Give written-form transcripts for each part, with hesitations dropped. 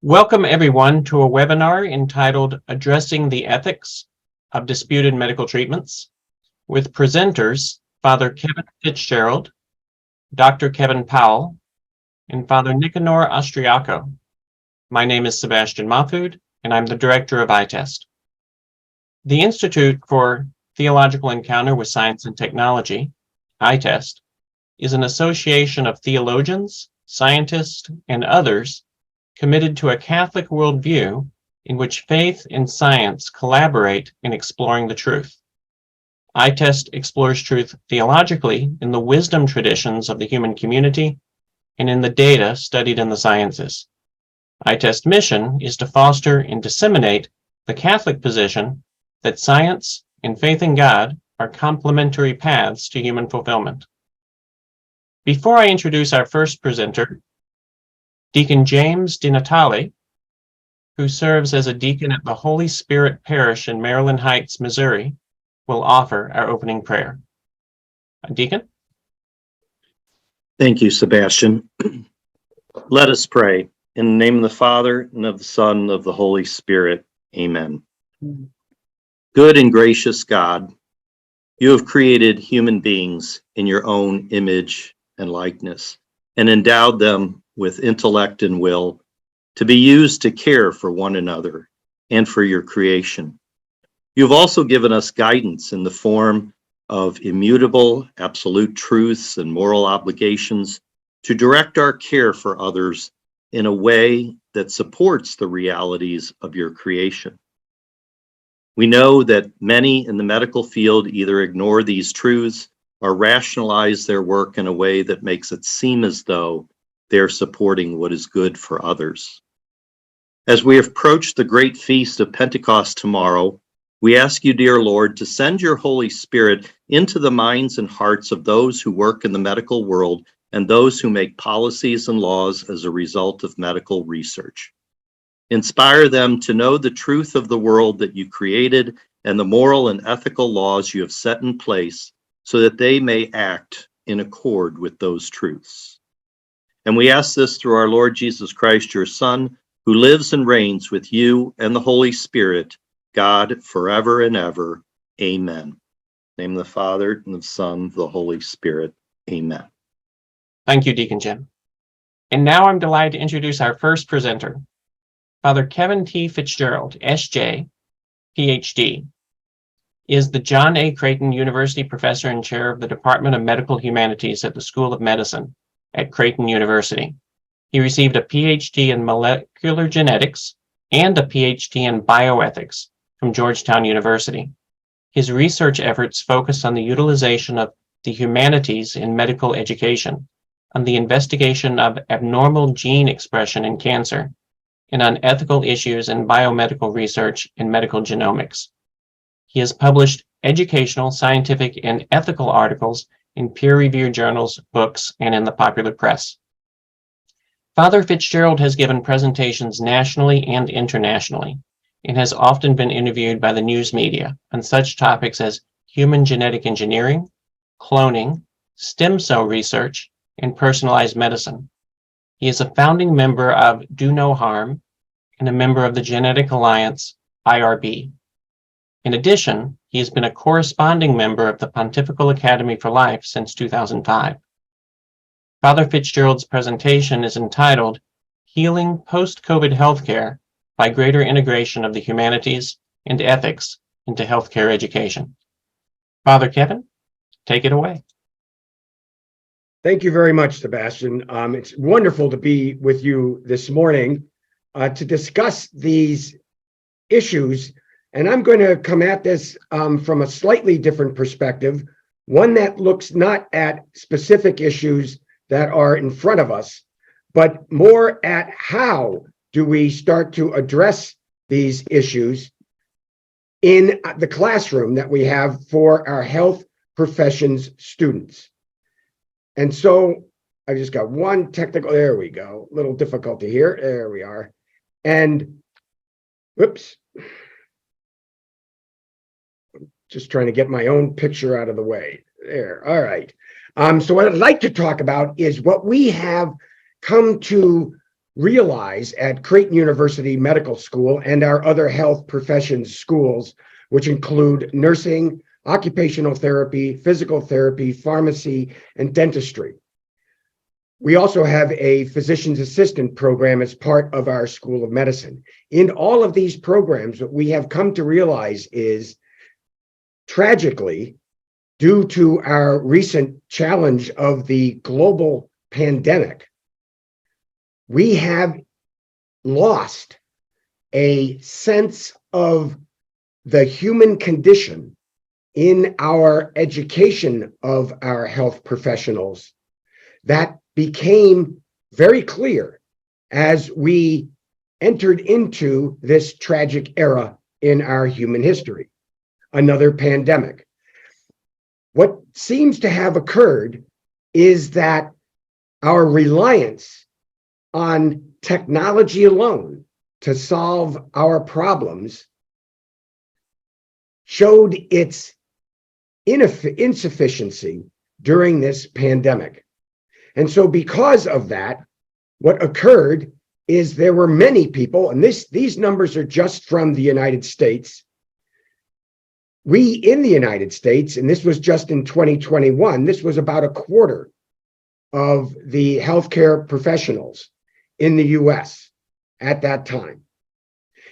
Welcome everyone to a webinar entitled Addressing the Ethics of Disputed Medical Treatments with presenters Father Kevin FitzGerald, Dr. Kevin Powell, and Father Nicanor Austriaco. My name is Sebastian Mahfood, and I'm the director of ITEST. The Institute for Theological Encounter with Science and Technology, ITEST, is an association of theologians, scientists, and others committed to a Catholic worldview in which faith and science collaborate in exploring the truth. ITEST explores truth theologically in the wisdom traditions of the human community and in the data studied in the sciences. ITEST's mission is to foster and disseminate the Catholic position that science and faith in God are complementary paths to human fulfillment. Before I introduce our first presenter, Deacon James DiNatale, who serves as a deacon at the Holy Spirit Parish in Maryland Heights, Missouri, will offer our opening prayer. Deacon? Thank you, Sebastian. Let us pray. In the name of the Father, and of the Son, and of the Holy Spirit. Amen. Good and gracious God, you have created human beings in your own image and likeness, and endowed them with intellect and will to be used to care for one another and for your creation. You've also given us guidance in the form of immutable, absolute truths and moral obligations to direct our care for others in a way that supports the realities of your creation. We know that many in the medical field either ignore these truths or rationalize their work in a way that makes it seem as though they're supporting what is good for others. As we approach the great feast of Pentecost tomorrow, we ask you, dear Lord, to send your Holy Spirit into the minds and hearts of those who work in the medical world and those who make policies and laws as a result of medical research. Inspire them to know the truth of the world that you created and the moral and ethical laws you have set in place so that they may act in accord with those truths. And we ask this through our Lord Jesus Christ, your Son, who lives and reigns with you and the Holy Spirit, God, forever and ever. Amen. In the name of the Father, and of the Son, and of the Holy Spirit. Amen. Thank you, Deacon Jim. And now I'm delighted to introduce our first presenter, Father Kevin T. FitzGerald, S.J., Ph.D., is the John A. Creighton University Professor and Chair of the Department of Medical Humanities at the School of Medicine at Creighton University. He received a Ph.D. in molecular genetics and a Ph.D. in bioethics from Georgetown University. His research efforts focus on the utilization of the humanities in medical education, on the investigation of abnormal gene expression in cancer, and on ethical issues in biomedical research and medical genomics. He has published educational, scientific, and ethical articles in peer-reviewed journals, books, and in the popular press. Father FitzGerald has given presentations nationally and internationally, and has often been interviewed by the news media on such topics as human genetic engineering, cloning, stem cell research, and personalized medicine. He is a founding member of Do No Harm and a member of the Genetic Alliance IRB. In addition, he has been a corresponding member of the Pontifical Academy for Life since 2005. Father FitzGerald's presentation is entitled Healing Post-COVID Healthcare by Greater Integration of the Humanities and Ethics into Healthcare Education. Father Kevin, take it away. Thank you very much, Sebastian. It's wonderful to be with you this morning to discuss these issues. And I'm going to come at this from a slightly different perspective, one that looks not at specific issues that are in front of us, but more at how do we start to address these issues in the classroom that we have for our health professions students. And so I just got one technical, there we go, little difficulty here, there we are. And, whoops. Just trying to get my own picture out of the way. There, all right. So what I'd like to talk about is what we have come to realize at Creighton University Medical School and our other health professions schools, which include nursing, occupational therapy, physical therapy, pharmacy, and dentistry. We also have a physician's assistant program as part of our School of Medicine. In all of these programs, what we have come to realize is, tragically, due to our recent challenge of the global pandemic, we have lost a sense of the human condition in our education of our health professionals that became very clear as we entered into this tragic era in our human history, another pandemic. What seems to have occurred is that our reliance on technology alone to solve our problems showed its insufficiency during this pandemic. And so because of that, what occurred is there were many people, and these numbers are just from the United States. We in the United States, and this was just in 2021, this was about a quarter of the healthcare professionals in the US at that time.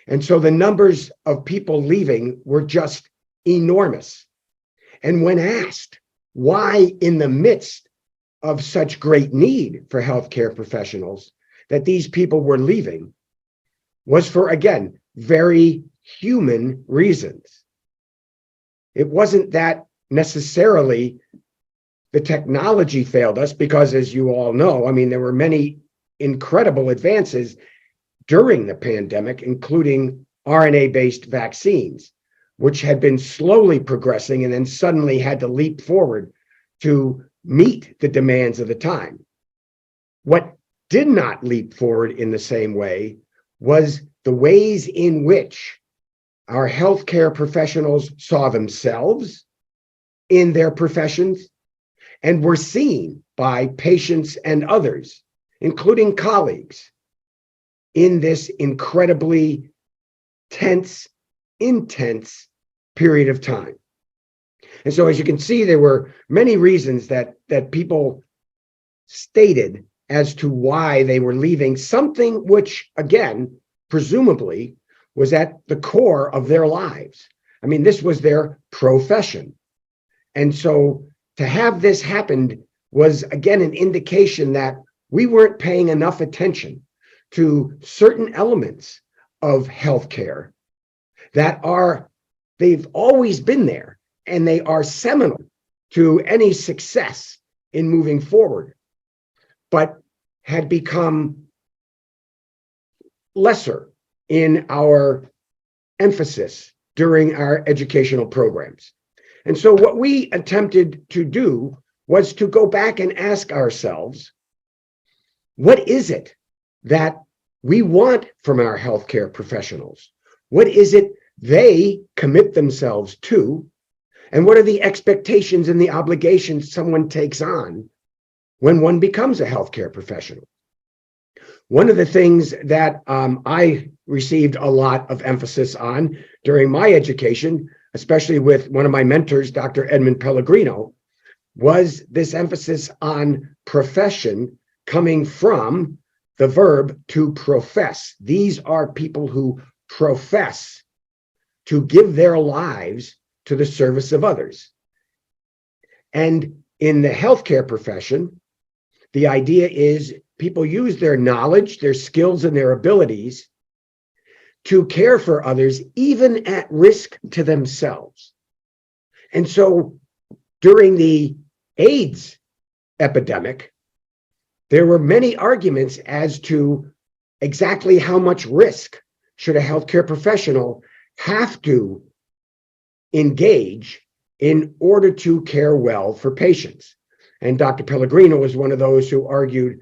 And so the numbers of people leaving were just enormous. And when asked why in the midst of such great need for healthcare professionals that these people were leaving, was for, again, very human reasons. It wasn't that necessarily the technology failed us, because as you all know, I mean, there were many incredible advances during the pandemic, including RNA-based vaccines, which had been slowly progressing and then suddenly had to leap forward to meet the demands of the time. What did not leap forward in the same way was the ways in which our healthcare professionals saw themselves in their professions and were seen by patients and others, including colleagues, in this incredibly tense, intense period of time. And so, as you can see, there were many reasons that people stated as to why they were leaving something which, again, presumably was at the core of their lives. I mean, this was their profession. And so to have this happen was, again, an indication that we weren't paying enough attention to certain elements of healthcare that they've always been there, and they are seminal to any success in moving forward, but had become lesser in our emphasis during our educational programs. And so what we attempted to do was to go back and ask ourselves, what is it that we want from our healthcare professionals? What is it they commit themselves to? And what are the expectations and the obligations someone takes on when one becomes a healthcare professional? One of the things that I received a lot of emphasis on during my education, especially with one of my mentors, Dr. Edmund Pellegrino, was this emphasis on profession coming from the verb to profess. These are people who profess to give their lives to the service of others. And in the healthcare profession, the idea is people use their knowledge, their skills, and their abilities to care for others, even at risk to themselves. And so during the AIDS epidemic, there were many arguments as to exactly how much risk should a healthcare professional have to engage in order to care well for patients. And Dr. Pellegrino was one of those who argued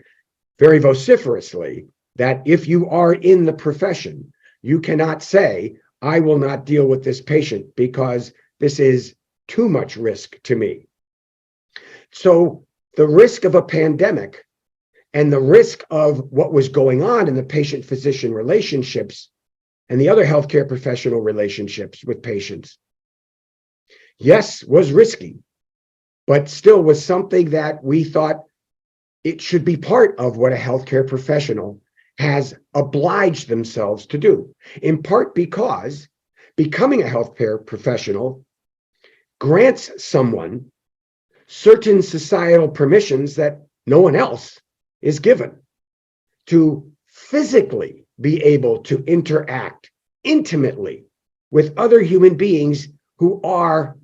very vociferously that if you are in the profession, you cannot say, I will not deal with this patient because this is too much risk to me. So the risk of a pandemic and the risk of what was going on in the patient-physician relationships and the other healthcare professional relationships with patients, yes, was risky, but still was something that we thought it should be part of what a healthcare professional has obliged themselves to do, in part because becoming a healthcare professional grants someone certain societal permissions that no one else is given to physically be able to interact intimately with other human beings who are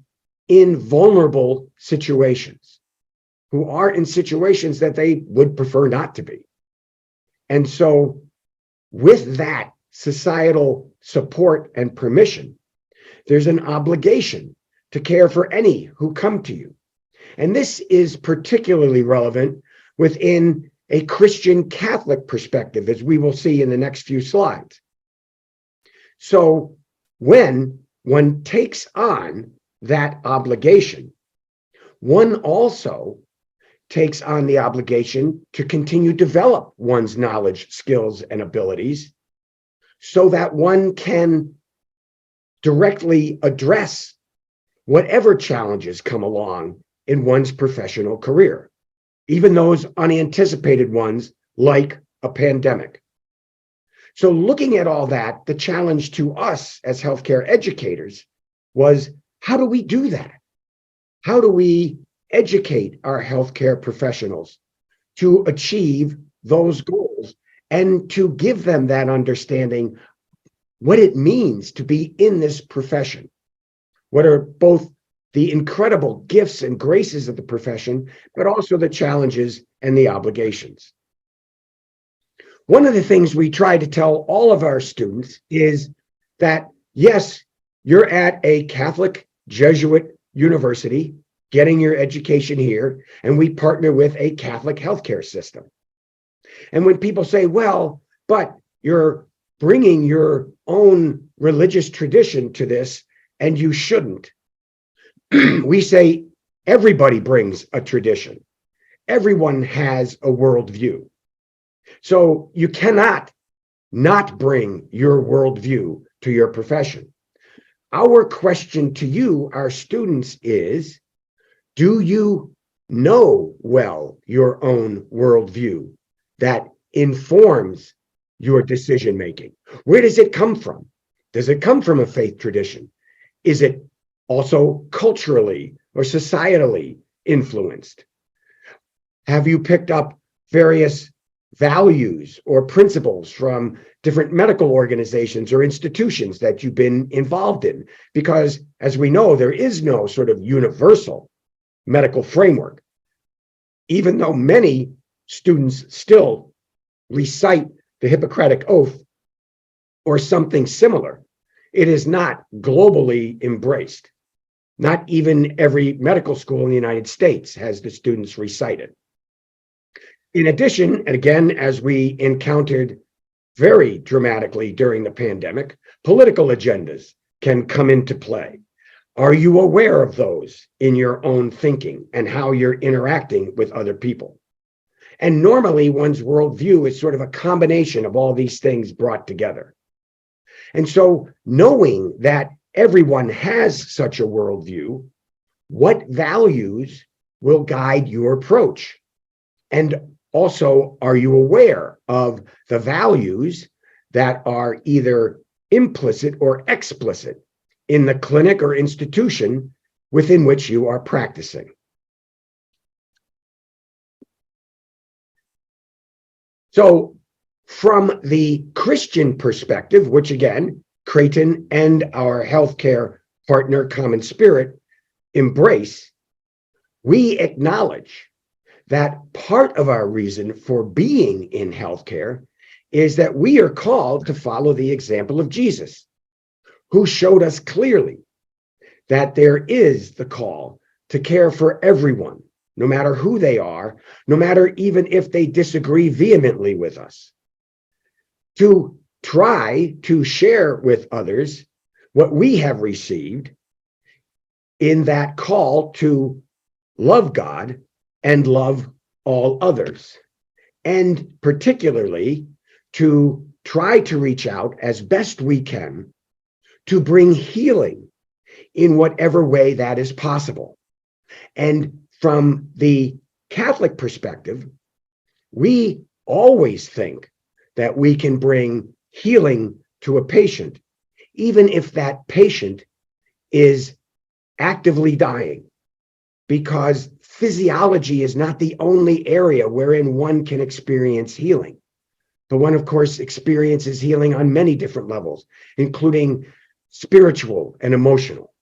in vulnerable situations, who are in situations that they would prefer not to be. And so with that societal support and permission, there's an obligation to care for any who come to you. And this is particularly relevant within a Christian Catholic perspective, as we will see in the next few slides. So when one takes on that obligation, one also takes on the obligation to continue to develop one's knowledge, skills, and abilities so that one can directly address whatever challenges come along in one's professional career, even those unanticipated ones like a pandemic. So looking at all that, the challenge to us as healthcare educators was, how do we do that? How do we educate our healthcare professionals to achieve those goals and to give them that understanding what it means to be in this profession? What are both the incredible gifts and graces of the profession, but also the challenges and the obligations? One of the things we try to tell all of our students is that, yes, you're at a Catholic Jesuit university getting your education here, and we partner with a Catholic healthcare system. And when people say, well, but you're bringing your own religious tradition to this, and you shouldn't, we say everybody brings a tradition. Everyone has a worldview. So you cannot not bring your worldview to your profession. Our question to you, our students, is, do you know well your own worldview that informs your decision making? Where does it come from? Does it come from a faith tradition? Is it also culturally or societally influenced? Have you picked up various values or principles from different medical organizations or institutions that you've been involved in? Because as we know, there is no sort of universal medical framework, even though many students still recite the Hippocratic Oath or something similar. It is not globally embraced. Not even every medical school in the United States has the students recite it. In addition, and again, as we encountered very dramatically during the pandemic, political agendas can come into play. Are you aware of those in your own thinking and how you're interacting with other people? And normally one's worldview is sort of a combination of all these things brought together. And so knowing that everyone has such a worldview, what values will guide your approach? And also, are you aware of the values that are either implicit or explicit in the clinic or institution within which you are practicing? So from the Christian perspective, which again, Creighton and our healthcare partner, Common Spirit, embrace, we acknowledge that part of our reason for being in healthcare is that we are called to follow the example of Jesus, who showed us clearly that there is the call to care for everyone, no matter who they are, no matter even if they disagree vehemently with us, to try to share with others what we have received in that call to love God and love all others. and particularly to try to reach out as best we can to bring healing in whatever way that is possible. And from the Catholic perspective, we always think that we can bring healing to a patient, even if that patient is actively dying, because physiology is not the only area wherein one can experience healing. But one, of course, experiences healing on many different levels, including spiritual and emotional.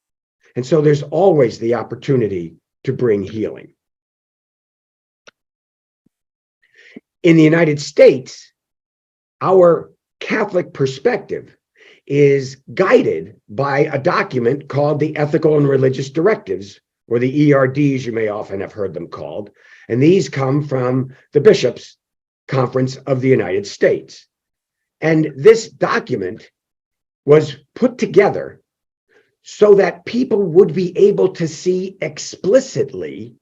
And so there's always the opportunity to bring healing. In the United States, our Catholic perspective is guided by a document called the Ethical and Religious Directives, or the ERDs, you may often have heard them called. And these come from the Bishops' Conference of the United States. And this document was put together so that people would be able to see explicitly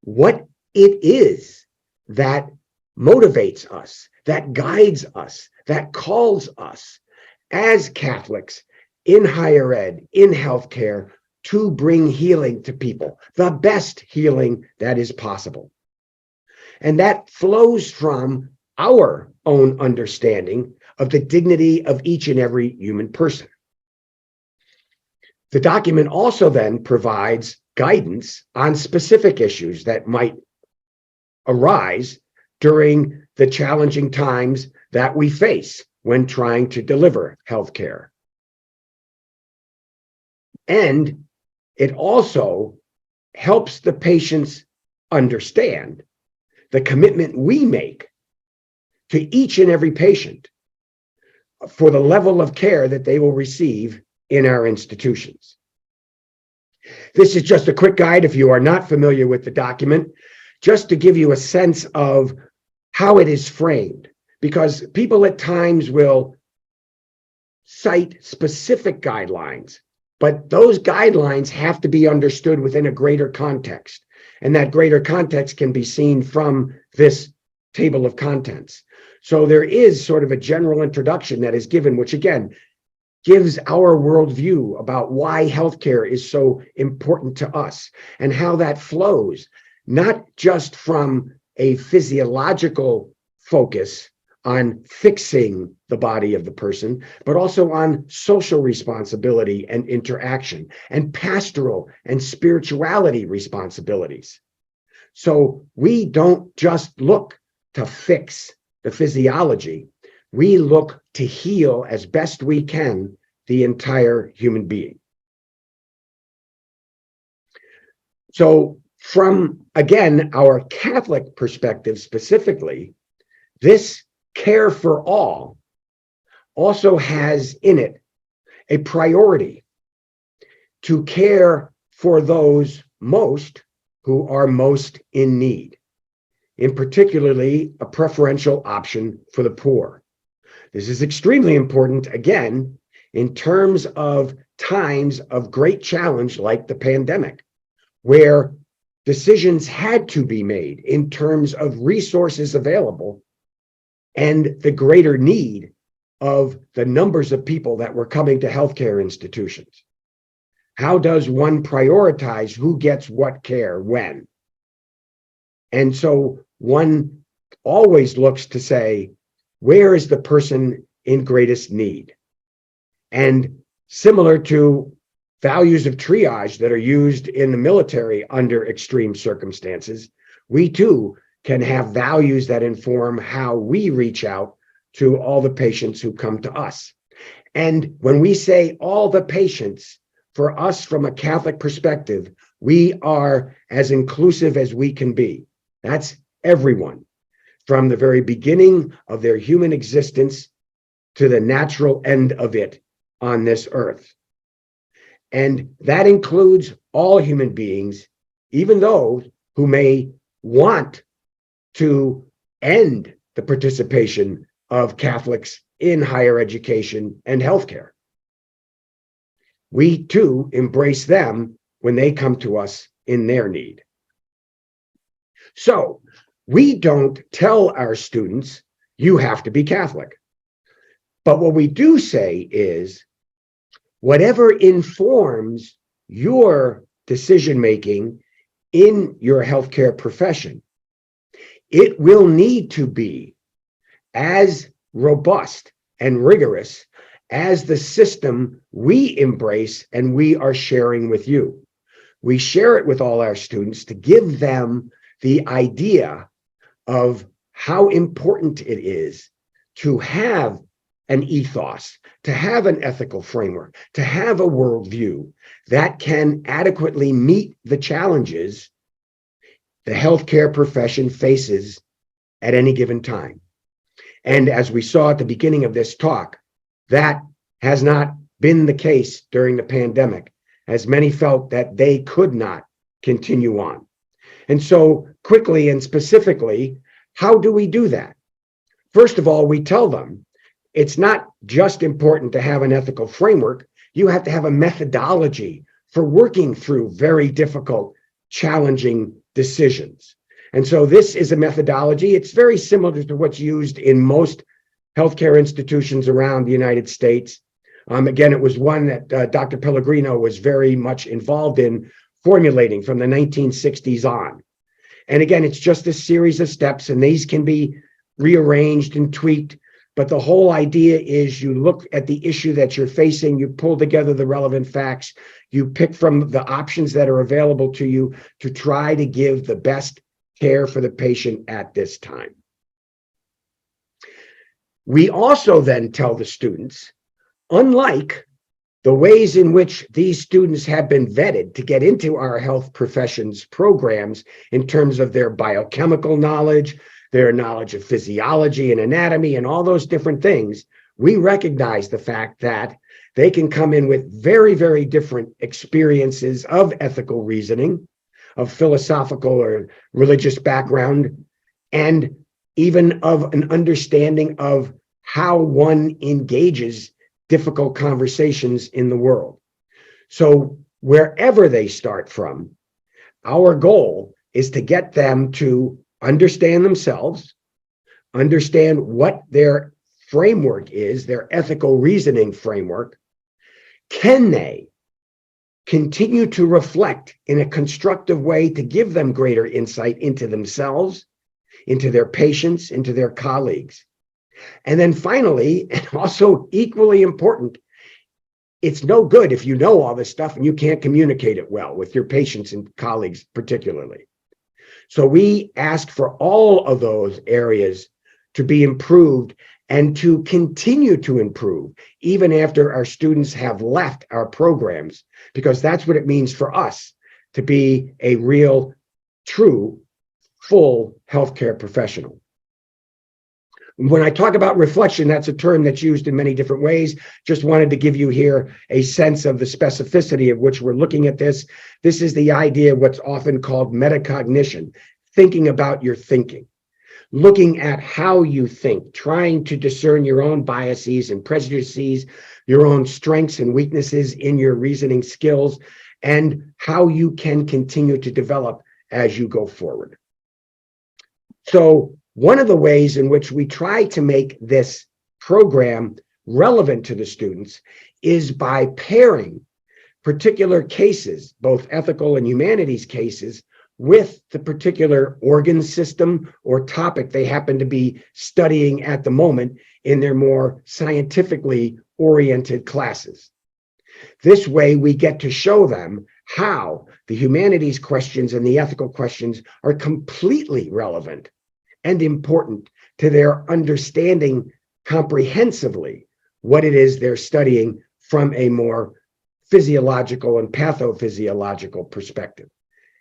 what it is that motivates us, that guides us, that calls us as Catholics in higher ed, in healthcare, to bring healing to people, the best healing that is possible. And that flows from our own understanding of the dignity of each and every human person. The document also then provides guidance on specific issues that might arise during the challenging times that we face when trying to deliver healthcare. And it also helps the patients understand the commitment we make to each and every patient for the level of care that they will receive in our institutions. This is just a quick guide if you are not familiar with the document, just to give you a sense of how it is framed, because people at times will cite specific guidelines, but those guidelines have to be understood within a greater context. And that greater context can be seen from this table of contents. So there is sort of a general introduction that is given, which again, gives our worldview about why healthcare is so important to us and how that flows, not just from a physiological focus on fixing the body of the person, but also on social responsibility and interaction and pastoral and spirituality responsibilities. So we don't just look to fix the physiology, we look to heal as best we can the entire human being. So from, again, our Catholic perspective specifically, this care for all also has in it a priority to care for those most who are most in need, in particularly a preferential option for the poor. This is extremely important, again, in terms of times of great challenge like the pandemic, where decisions had to be made in terms of resources available and the greater need of the numbers of people that were coming to healthcare institutions. How does one prioritize who gets what care when? And so one always looks to say, where is the person in greatest need? And similar to values of triage that are used in the military under extreme circumstances, we too can have values that inform how we reach out to all the patients who come to us. And when we say all the patients, for us from a Catholic perspective, we are as inclusive as we can be. That's everyone, from the very beginning of their human existence to the natural end of it on this earth. And that includes all human beings, even those who may want to end the participation of Catholics in higher education and healthcare. We too embrace them when they come to us in their need. So We don't tell our students, you have to be Catholic. But what we do say is, whatever informs your decision-making in your healthcare profession, it will need to be as robust and rigorous as the system we embrace and we are sharing with you. We share it with all our students to give them the idea of how important it is to have an ethos, to have an ethical framework, to have a worldview that can adequately meet the challenges the healthcare profession faces at any given time. And as we saw at the beginning of this talk, that has not been the case during the pandemic, as many felt that they could not continue on. And so quickly and specifically, how do we do that? First of all, we tell them it's not just important to have an ethical framework, you have to have a methodology for working through very difficult, challenging decisions. And so this is a methodology. It's very similar to what's used in most healthcare institutions around the United States. Again, it was one that Dr. Pellegrino was very much involved in formulating from the 1960s on. And again, it's just a series of steps, and these can be rearranged and tweaked. But the whole idea is you look at the issue that you're facing, you pull together the relevant facts, you pick from the options that are available to you to try to give the best care for the patient at this time. We also then tell the students, unlike the ways in which these students have been vetted to get into our health professions programs in terms of their biochemical knowledge, their knowledge of physiology and anatomy and all those different things, we recognize the fact that they can come in with very, very different experiences of ethical reasoning, of philosophical or religious background, and even of an understanding of how one engages difficult conversations in the world. So wherever they start from, our goal is to get them to understand themselves, understand what their framework is, their ethical reasoning framework. Can they continue to reflect in a constructive way to give them greater insight into themselves, into their patients, into their colleagues? And then finally, and also equally important, it's no good if you know all this stuff and you can't communicate it well with your patients and colleagues particularly. So we ask for all of those areas to be improved and to continue to improve even after our students have left our programs, because that's what it means for us to be a real, true, full healthcare professional. When I talk about reflection, that's a term that's used in many different ways. Just wanted to give you here a sense of the specificity of which we're looking at this. This is the idea of what's often called metacognition, thinking about your thinking, looking at how you think, trying to discern your own biases and prejudices, your own strengths and weaknesses in your reasoning skills, and how you can continue to develop as you go forward. So one of the ways in which we try to make this program relevant to the students is by pairing particular cases, both ethical and humanities cases, with the particular organ system or topic they happen to be studying at the moment in their more scientifically oriented classes. This way, we get to show them how the humanities questions and the ethical questions are completely relevant and important to their understanding comprehensively what it is they're studying from a more physiological and pathophysiological perspective.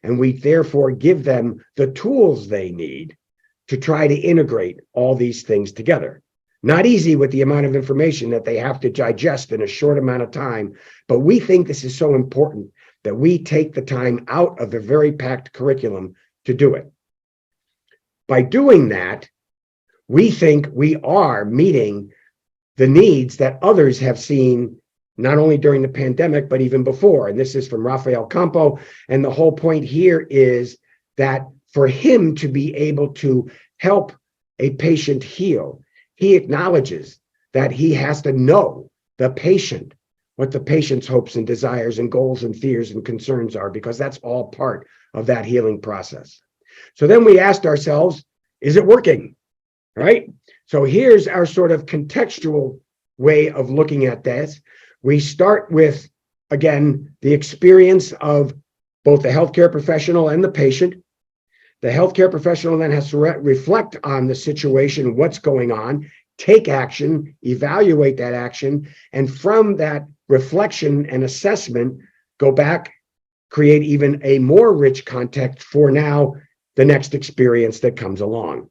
And we therefore give them the tools they need to try to integrate all these things together. Not easy with the amount of information that they have to digest in a short amount of time, but we think this is so important that we take the time out of the very packed curriculum to do it. By doing that, we think we are meeting the needs that others have seen not only during the pandemic, but even before. And this is from Rafael Campo. And the whole point here is that for him to be able to help a patient heal, he acknowledges that he has to know the patient, what the patient's hopes and desires and goals and fears and concerns are, because that's all part of that healing process. So then we asked ourselves, is it working? Right? So here's our sort of contextual way of looking at this. We start with, again, the experience of both the healthcare professional and the patient. The healthcare professional then has to reflect on the situation, what's going on, take action, evaluate that action, and from that reflection and assessment, go back, create even a more rich context for now the next experience that comes along.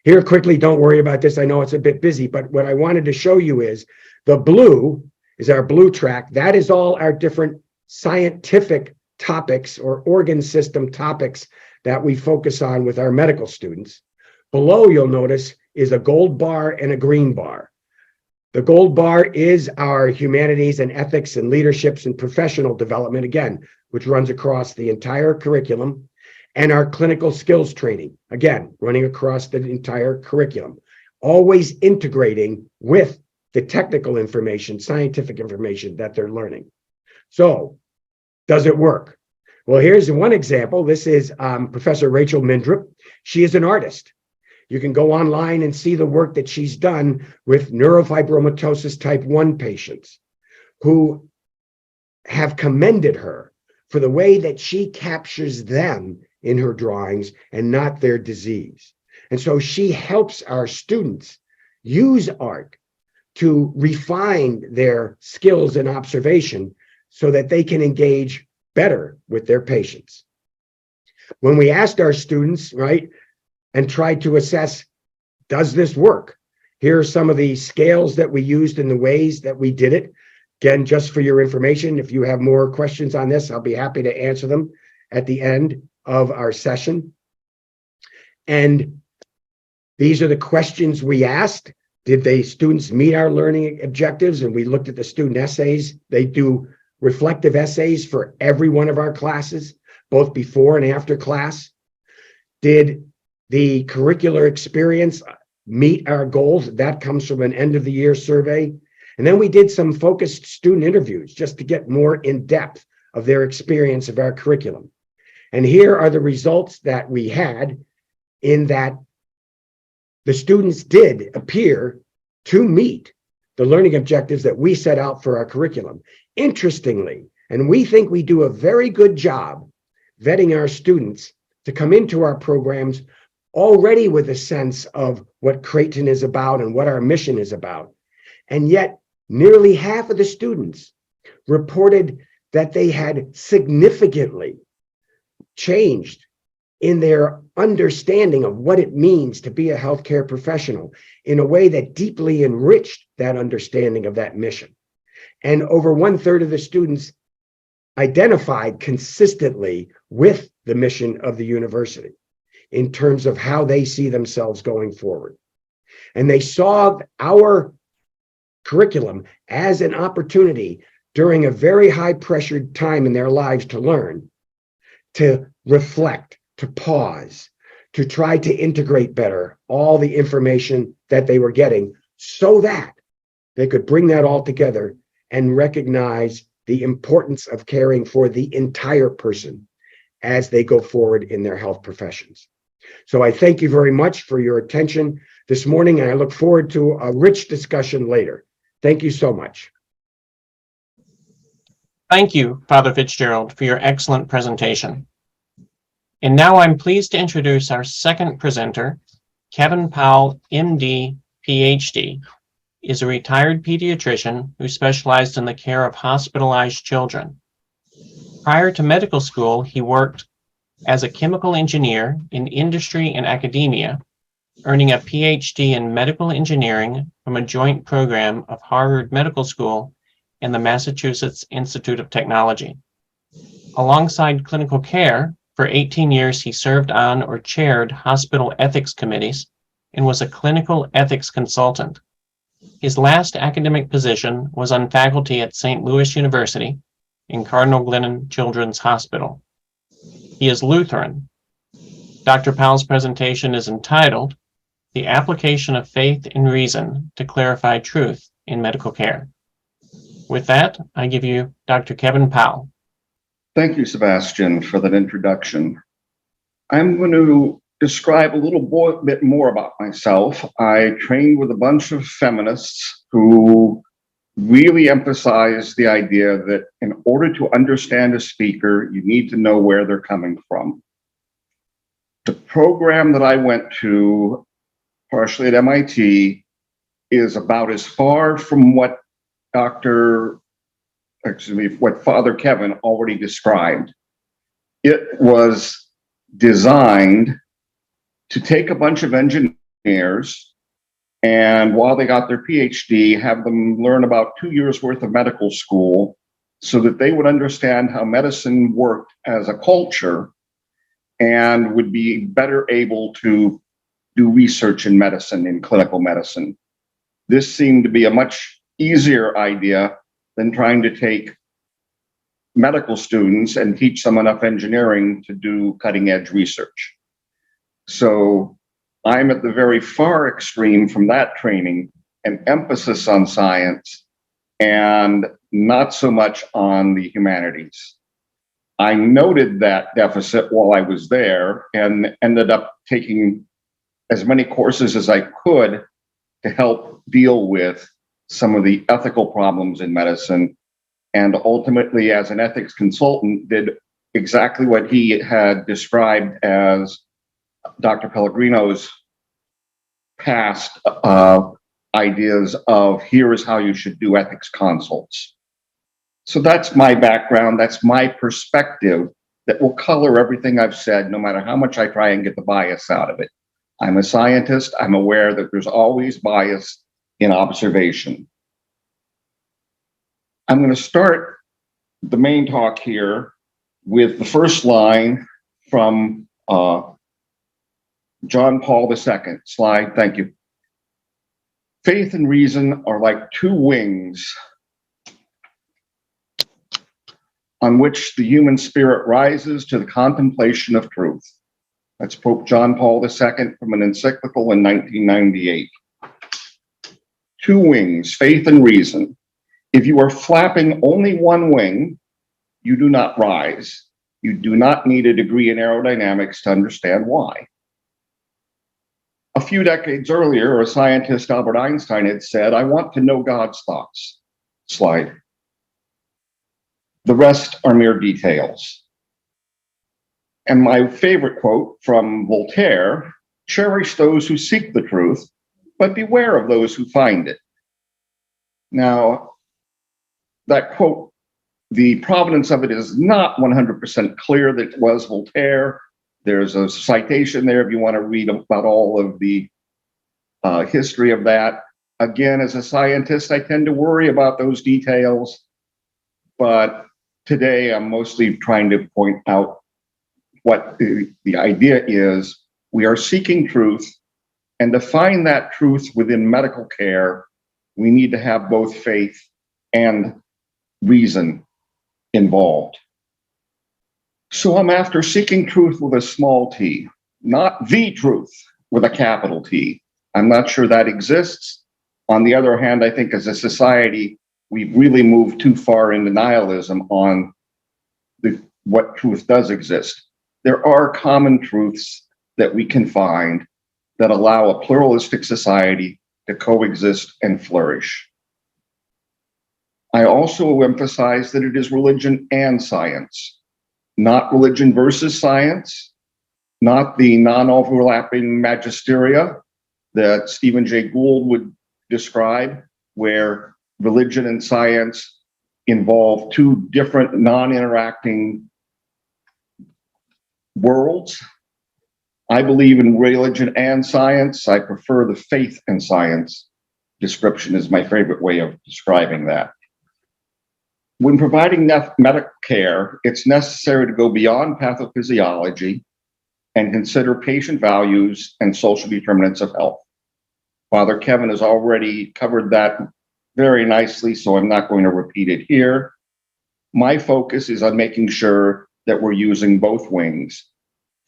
Here, quickly, don't worry about this. I know it's a bit busy, but what I wanted to show you is the blue is our blue track. That is all our different scientific topics or organ system topics that we focus on with our medical students. Below, you'll notice, is a gold bar and a green bar. The gold bar is our humanities and ethics and leaderships and professional development, again, which runs across the entire curriculum, and our clinical skills training, again, running across the entire curriculum, always integrating with the technical information, scientific information that they're learning. So, does it work? Well, here's one example. This is Professor Rachel Mindrup. She is an artist. You can go online and see the work that she's done with neurofibromatosis type 1 patients who have commended her for the way that she captures them in her drawings and not their disease. And so she helps our students use art to refine their skills and observation so that they can engage better with their patients. When we asked our students, right, and tried to assess, does this work? Here are some of the scales that we used and the ways that we did it. Again, just for your information, if you have more questions on this, I'll be happy to answer them at the end of our session. And these are the questions we asked. Did the students meet our learning objectives? And we looked at the student essays. They do reflective essays for every one of our classes, both before and after class. Did the curricular experience meet our goals? That comes from an end of the year survey. And then we did some focused student interviews just to get more in depth of their experience of our curriculum. And here are the results that we had, in that the students did appear to meet the learning objectives that we set out for our curriculum. Interestingly, and we think we do a very good job vetting our students to come into our programs already with a sense of what Creighton is about and what our mission is about. And yet, nearly half of the students reported that they had significantly changed in their understanding of what it means to be a healthcare professional in a way that deeply enriched that understanding of that mission. And over 1/3 of the students identified consistently with the mission of the university in terms of how they see themselves going forward. And they saw our curriculum as an opportunity during a very high pressured time in their lives to learn, to reflect, to pause, to try to integrate better all the information that they were getting so that they could bring that all together and recognize the importance of caring for the entire person as they go forward in their health professions. So I thank you very much for your attention this morning, and I look forward to a rich discussion later. Thank you so much. Thank you, Father FitzGerald, for your excellent presentation. And now I'm pleased to introduce our second presenter. Kevin Powell, MD, Ph.D., is a retired pediatrician who specialized in the care of hospitalized children. Prior to medical school, he worked as a chemical engineer in industry and academia, earning a Ph.D. in medical engineering from a joint program of Harvard Medical School and the Massachusetts Institute of Technology. Alongside clinical care, for 18 years he served on or chaired hospital ethics committees and was a clinical ethics consultant. His last academic position was on faculty at St. Louis University in Cardinal Glennon Children's Hospital. He is Lutheran, Dr. Powell's presentation is entitled, The Application of Faith and Reason to Clarify Truth in Medical Care. With that, I give you Dr. Kevin Powell. Thank you, Sebastian, for that introduction. I'm going to describe a little bit more about myself. I trained with a bunch of feminists who really emphasize the idea that in order to understand a speaker, you need to know where they're coming from. The program that I went to, partially at MIT, is about as far from what Father Kevin already described. It was designed to take a bunch of engineers and while they got their Ph.D., have them learn about 2 years worth of medical school so that they would understand how medicine worked as a culture and would be better able to do research in medicine, in clinical medicine. This seemed to be a much easier idea than trying to take medical students and teach them enough engineering to do cutting edge research. So I'm at the very far extreme from that training, an emphasis on science and not so much on the humanities. I noted that deficit while I was there and ended up taking as many courses as I could to help deal with some of the ethical problems in medicine. And ultimately, as an ethics consultant, did exactly what he had described as Dr. Pellegrino's past ideas of here is how you should do ethics consults. So that's my background, that's my perspective that will color everything I've said, no matter how much I try and get the bias out of it. I'm a scientist, I'm aware that there's always bias in observation. I'm going to start the main talk here with the first line from John Paul II. Slide, thank you. Faith and reason are like two wings on which the human spirit rises to the contemplation of truth. That's Pope John Paul II from an encyclical in 1998. Two wings, faith and reason. If you are flapping only one wing, you do not rise. You do not need a degree in aerodynamics to understand why. A few decades earlier, a scientist, Albert Einstein, had said, I want to know God's thoughts. Slide. The rest are mere details. And my favorite quote from Voltaire, cherish those who seek the truth, but beware of those who find it. Now, that quote, the provenance of it is not 100% clear that it was Voltaire. There's a citation there if you want to read about all of the history of that. Again, as a scientist, I tend to worry about those details, but today I'm mostly trying to point out what the idea is. We are seeking truth, and to find that truth within medical care, we need to have both faith and reason involved. So I'm after seeking truth with a small t, not the truth with a capital T. I'm not sure that exists. On the other hand, I think as a society, we've really moved too far into nihilism on what truth does exist. There are common truths that we can find that allow a pluralistic society to coexist and flourish. I also emphasize that it is religion and science, not religion versus science, not the non-overlapping magisteria that Stephen Jay Gould would describe, where religion and science involve two different non-interacting worlds. I believe in religion and science. I prefer the faith and science description is my favorite way of describing that. When providing medical care, it's necessary to go beyond pathophysiology and consider patient values and social determinants of health. Father Kevin has already covered that very nicely, so I'm not going to repeat it here. My focus is on making sure that we're using both wings,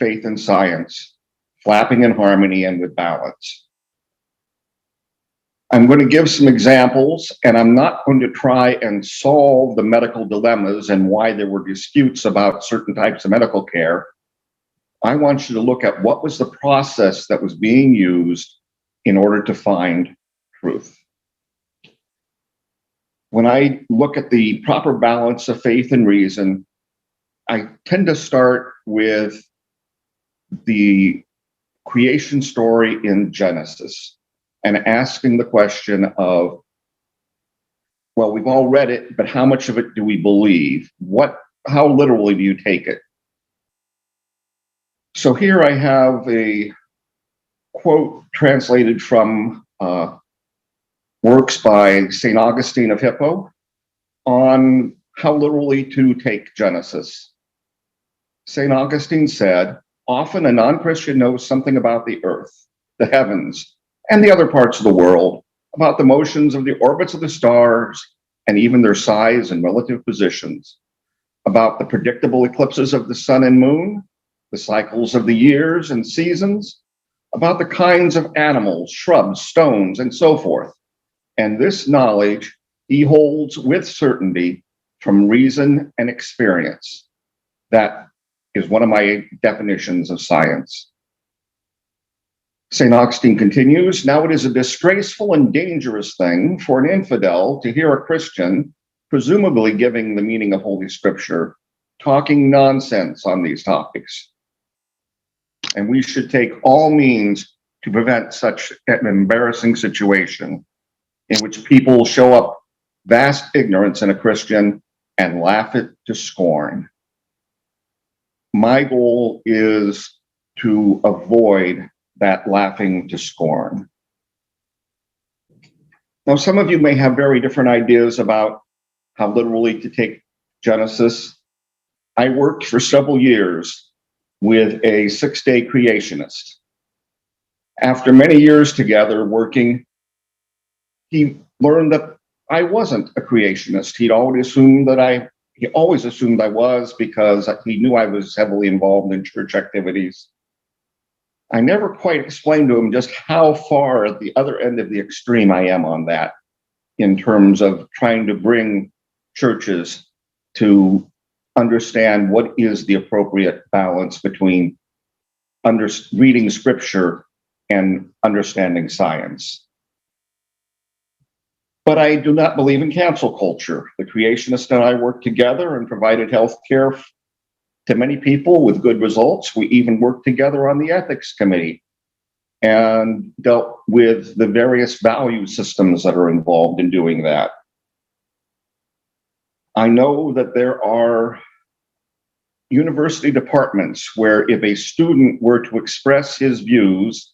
faith and science, flapping in harmony and with balance. I'm going to give some examples, and I'm not going to try and solve the medical dilemmas and why there were disputes about certain types of medical care. I want you to look at what was the process that was being used in order to find truth. When I look at the proper balance of faith and reason, I tend to start with the creation story in Genesis and asking the question of, well, we've all read it, but how much of it do we believe? How literally do you take it? So here I have a quote translated from works by St. Augustine of Hippo on how literally to take Genesis. St. Augustine said, often a non-Christian knows something about the earth, the heavens, and the other parts of the world, about the motions of the orbits of the stars, and even their size and relative positions, about the predictable eclipses of the sun and moon, the cycles of the years and seasons, about the kinds of animals, shrubs, stones, and so forth. And this knowledge he holds with certainty from reason and experience. That is one of my definitions of science. St. Augustine continues, now it is a disgraceful and dangerous thing for an infidel to hear a Christian, presumably giving the meaning of Holy Scripture, talking nonsense on these topics. And we should take all means to prevent such an embarrassing situation in which people show up vast ignorance in a Christian and laugh it to scorn. My goal is to avoid that laughing to scorn. Now, some of you may have very different ideas about how literally to take Genesis. I worked for several years with a 6-day creationist. After many years together working, he learned that I wasn't a creationist. He always assumed I was because he knew I was heavily involved in church activities. I never quite explained to him just how far at the other end of the extreme I am on that in terms of trying to bring churches to understand what is the appropriate balance between reading scripture and understanding science. But I do not believe in cancel culture. The creationist and I worked together and provided health care to many people with good results. We even worked together on the ethics committee and dealt with the various value systems that are involved in doing that. I know that there are university departments where if a student were to express his views,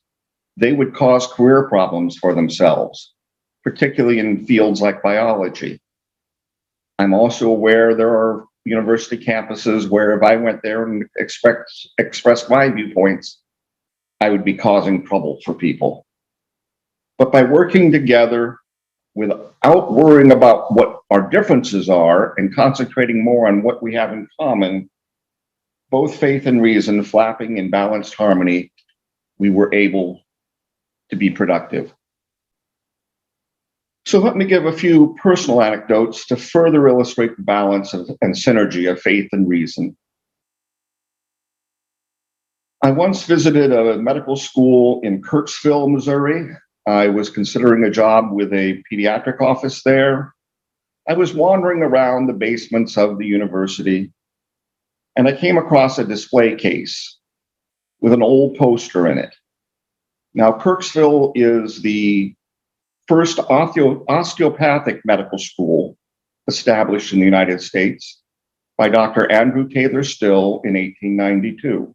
they would cause career problems for themselves, particularly in fields like biology. I'm also aware there are university campuses where if I went there and expressed my viewpoints, I would be causing trouble for people. But by working together without worrying about what our differences are and concentrating more on what we have in common, both faith and reason flapping in balanced harmony, we were able to be productive. So let me give a few personal anecdotes to further illustrate the balance and synergy of faith and reason. I once visited a medical school in Kirksville, Missouri. I was considering a job with a pediatric office there. I was wandering around the basements of the university, and I came across a display case with an old poster in it. Now, Kirksville is the first osteopathic medical school established in the United States by Dr. Andrew Taylor Still in 1892.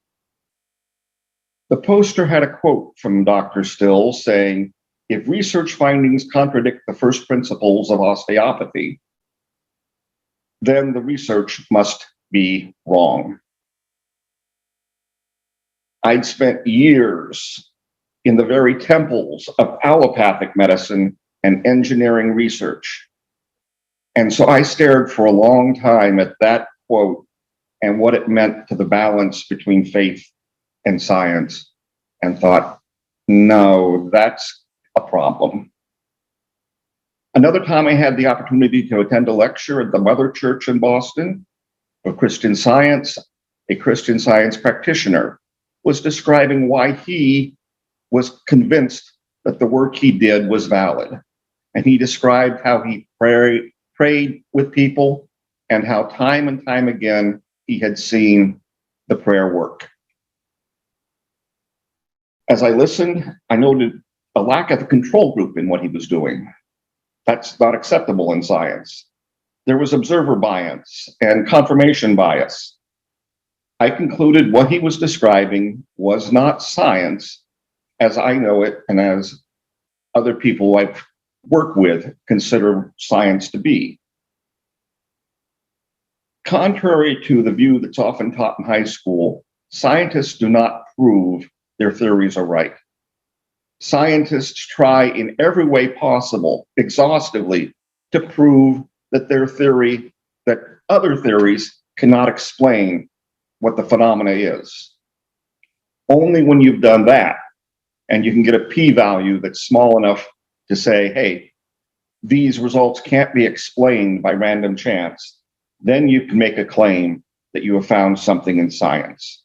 The poster had a quote from Dr. Still saying, "If research findings contradict the first principles of osteopathy, then the research must be wrong." I'd spent years in the very temples of allopathic medicine and engineering research. And so I stared for a long time at that quote and what it meant to the balance between faith and science and thought, no, that's a problem. Another time I had the opportunity to attend a lecture at the Mother Church in Boston of Christian Science. A Christian Science practitioner was describing why he was convinced that the work he did was valid. And he described how he prayed with people and how time and time again he had seen the prayer work. As I listened, I noted a lack of a control group in what he was doing. That's not acceptable in science. There was observer bias and confirmation bias. I concluded what he was describing was not science as I know it and as other people I've worked with consider science to be. Contrary to the view that's often taught in high school, scientists do not prove their theories are right. Scientists try in every way possible, exhaustively, to prove that their theory, that other theories cannot explain what the phenomena is. Only when you've done that, and you can get a p-value that's small enough to say, hey, these results can't be explained by random chance, then you can make a claim that you have found something in science.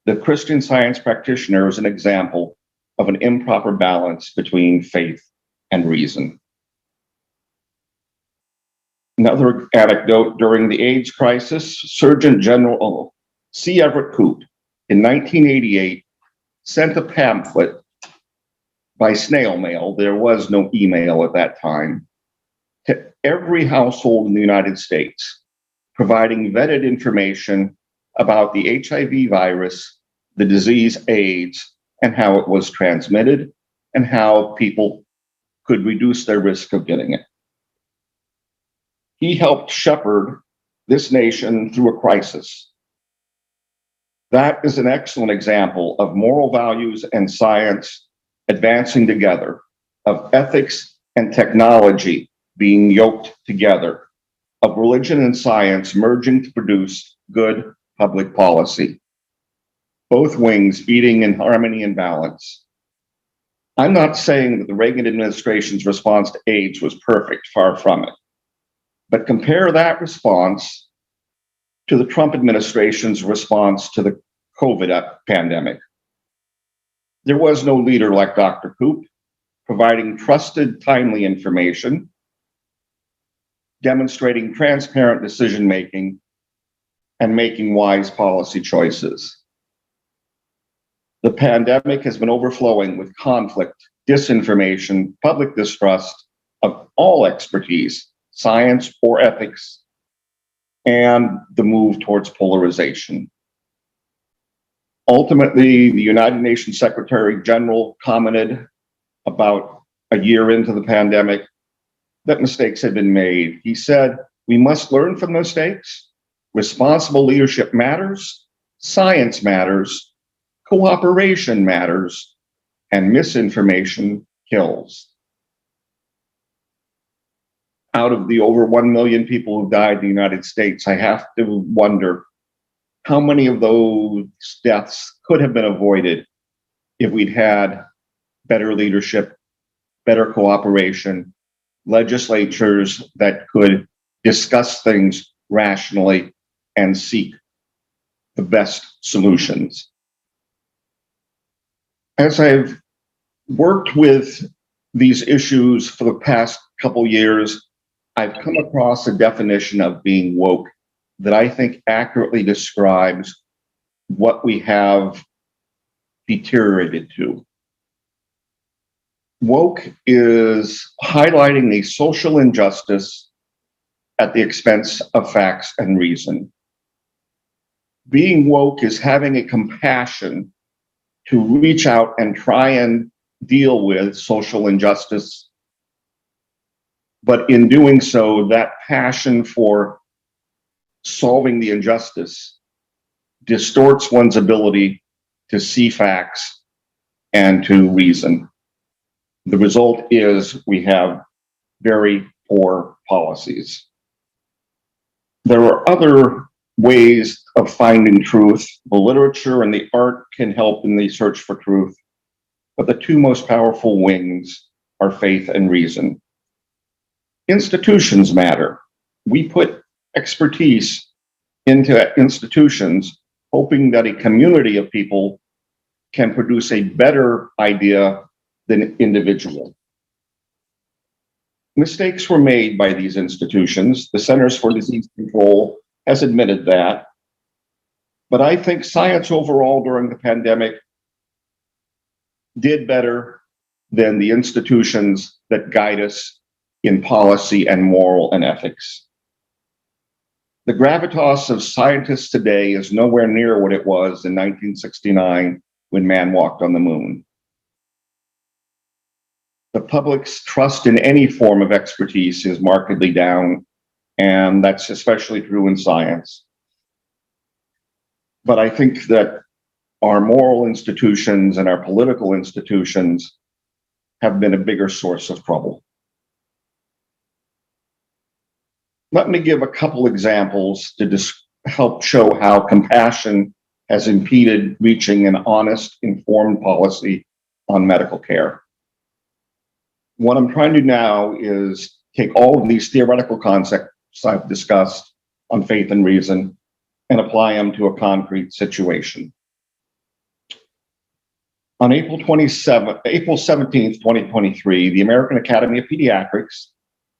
The Christian Science practitioner is an example of an improper balance between faith and reason. Another anecdote, during the AIDS crisis, Surgeon General C. Everett Koop in 1988 sent a pamphlet by snail mail, there was no email at that time, to every household in the United States, providing vetted information about the HIV virus, the disease AIDS, and how it was transmitted, and how people could reduce their risk of getting it. He helped shepherd this nation through a crisis. That is an excellent example of moral values and science advancing together, of ethics and technology being yoked together, of religion and science merging to produce good public policy. Both wings beating in harmony and balance. I'm not saying that the Reagan administration's response to AIDS was perfect, far from it. But compare that response to the Trump administration's response to the COVID pandemic. There was no leader like Dr. Koop, providing trusted, timely information, demonstrating transparent decision-making, and making wise policy choices. The pandemic has been overflowing with conflict, disinformation, public distrust of all expertise, science or ethics, and the move towards polarization. Ultimately, the United Nations Secretary General commented about a year into the pandemic that mistakes had been made. He said, we must learn from mistakes. Responsible leadership matters, science matters, cooperation matters, and misinformation kills. Out of the over 1 million people who died in the United States, I have to wonder how many of those deaths could have been avoided if we'd had better leadership, better cooperation, legislatures that could discuss things rationally and seek the best solutions. As I've worked with these issues for the past couple years, I've come across a definition of being woke that I think accurately describes what we have deteriorated to. Woke is highlighting a social injustice at the expense of facts and reason. Being woke is having a compassion to reach out and try and deal with social injustice. But in doing so, that passion for solving the injustice distorts one's ability to see facts and to reason. The result is we have very poor policies. There are other ways of finding truth. The literature and the art can help in the search for truth, but the two most powerful wings are faith and reason. Institutions matter. We put expertise into institutions, hoping that a community of people can produce a better idea than an individual. Mistakes were made by these institutions. The Centers for Disease Control has admitted that. But I think science overall during the pandemic did better than the institutions that guide us in policy and moral and ethics. The gravitas of scientists today is nowhere near what it was in 1969 when man walked on the moon. The public's trust in any form of expertise is markedly down, and that's especially true in science. But I think that our moral institutions and our political institutions have been a bigger source of trouble. Let me give a couple examples to help show how compassion has impeded reaching an honest, informed policy on medical care. What I'm trying to do now is take all of these theoretical concepts I've discussed on faith and reason and apply them to a concrete situation. On April 17th, 2023, the American Academy of Pediatrics,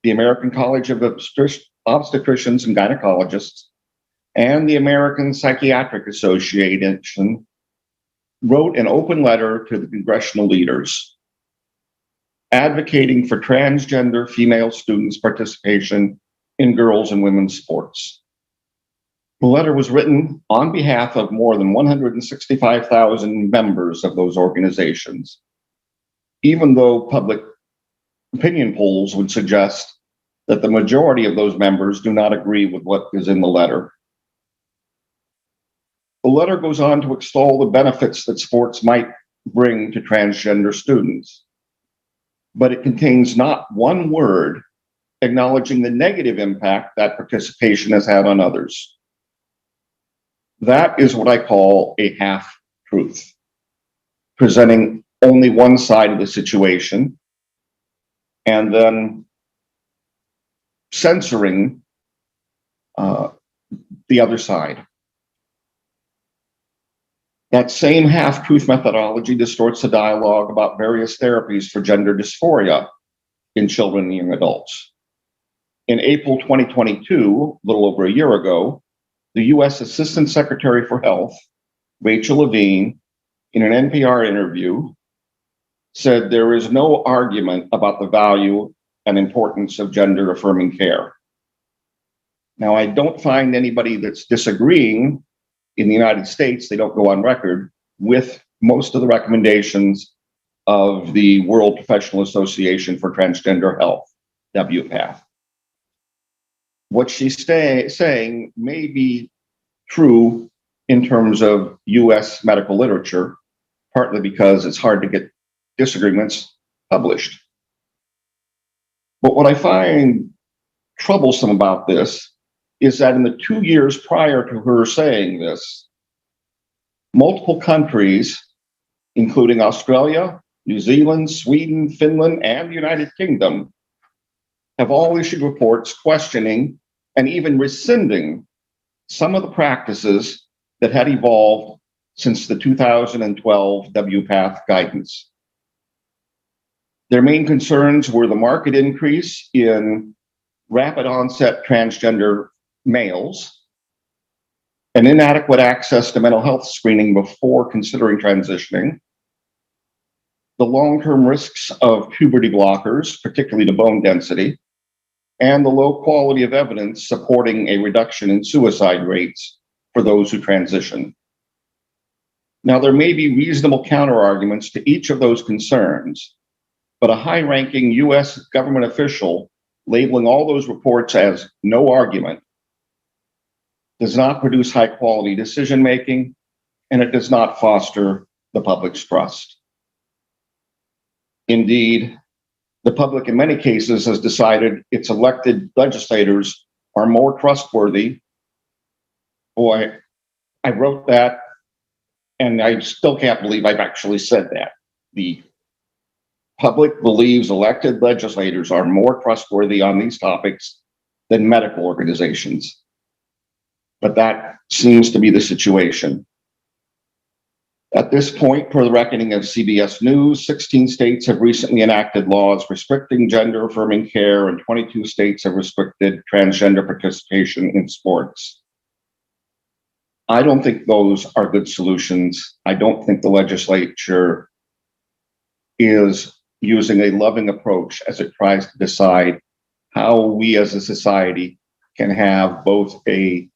the American College of Obstetricians and Gynecologists, and the American Psychiatric Association wrote an open letter to the congressional leaders advocating for transgender female students' participation in girls' and women's sports. The letter was written on behalf of more than 165,000 members of those organizations, even though public opinion polls would suggest that the majority of those members do not agree with what is in the letter. The letter goes on to extol the benefits that sports might bring to transgender students, but it contains not one word acknowledging the negative impact that participation has had on others. That is what I call a half-truth, presenting only one side of the situation and then censoring the other side. That same half-truth methodology distorts the dialogue about various therapies for gender dysphoria in children and young adults. In April 2022, a little over a year ago, the US Assistant Secretary for Health, Rachel Levine, in an NPR interview, said there is no argument about the value and importance of gender-affirming care. Now, I don't find anybody that's disagreeing in the United States, they don't go on record, with most of the recommendations of the World Professional Association for Transgender Health, WCAT. What she's saying may be true in terms of US medical literature, partly because it's hard to get disagreements published. But what I find troublesome about this is that in the 2 years prior to her saying this, multiple countries, including Australia, New Zealand, Sweden, Finland, and the United Kingdom, have all issued reports questioning and even rescinding some of the practices that had evolved since the 2012 WPATH guidance. Their main concerns were the marked increase in rapid onset transgender males, and inadequate access to mental health screening before considering transitioning, the long-term risks of puberty blockers, particularly to bone density, and the low quality of evidence supporting a reduction in suicide rates for those who transition. Now, there may be reasonable counterarguments to each of those concerns, but a high-ranking US government official labeling all those reports as no argument does not produce high-quality decision-making, and it does not foster the public's trust. Indeed, the public in many cases has decided its elected legislators are more trustworthy Boy, I wrote that, and I still can't believe I've actually said that. The public believes elected legislators are more trustworthy on these topics than medical organizations. But that seems to be the situation. At this point, per the reckoning of CBS News, 16 states have recently enacted laws restricting gender-affirming care, and 22 states have restricted transgender participation in sports. I don't think those are good solutions. I don't think the legislature is using a loving approach as it tries to decide how we as a society can have both a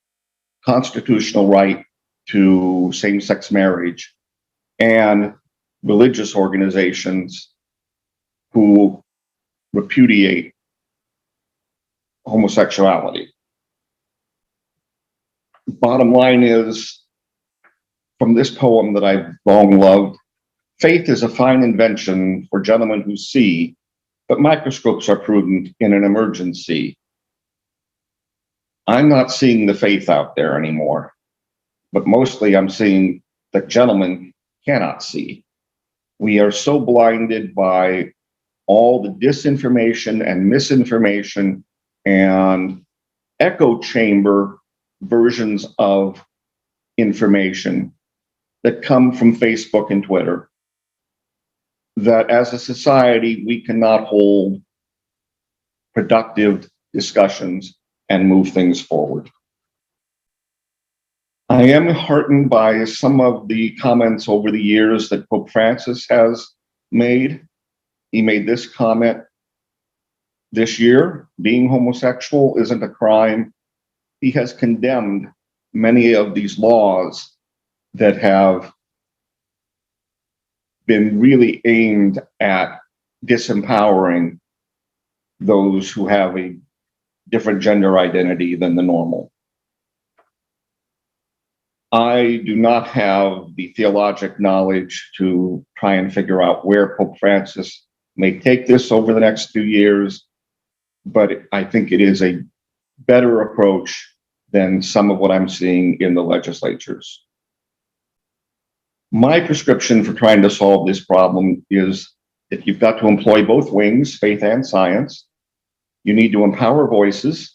constitutional right to same-sex marriage and religious organizations who repudiate homosexuality. Bottom line is, from this poem that I've long loved, faith is a fine invention for gentlemen who see, but microscopes are prudent in an emergency. I'm not seeing the faith out there anymore, but mostly I'm seeing that gentlemen cannot see. We are so blinded by all the disinformation and misinformation and echo chamber versions of information that come from Facebook and Twitter, that as a society, we cannot hold productive discussions and move things forward. I am heartened by some of the comments over the years that Pope Francis has made. He made this comment this year: being homosexual isn't a crime. He has condemned many of these laws that have been really aimed at disempowering those who have a different gender identity than the normal. I do not have the theologic knowledge to try and figure out where Pope Francis may take this over the next few years, but I think it is a better approach than some of what I'm seeing in the legislatures. My prescription for trying to solve this problem is that you've got to employ both wings, faith and science. You need to empower voices.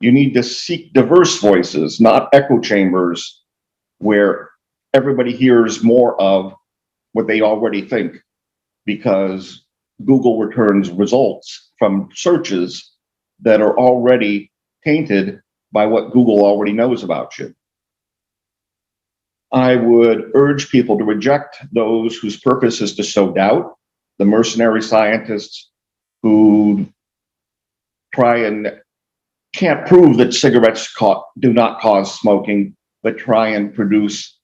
You need to seek diverse voices, not echo chambers where everybody hears more of what they already think, because Google returns results from searches that are already tainted by what Google already knows about you. I would urge people to reject those whose purpose is to sow doubt, the mercenary scientists who try and can't prove that cigarettes do not cause smoking, but try and produce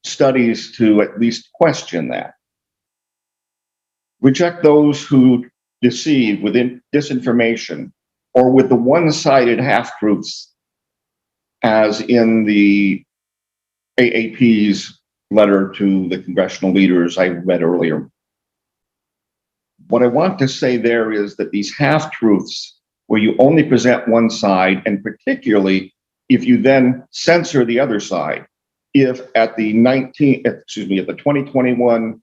studies to at least question that. Reject those who deceive with disinformation or with the one-sided half-truths, as in the AAP's letter to the congressional leaders I read earlier. What I want to say there is that these half-truths, where you only present one side, and particularly if you then censor the other side, if at the 2021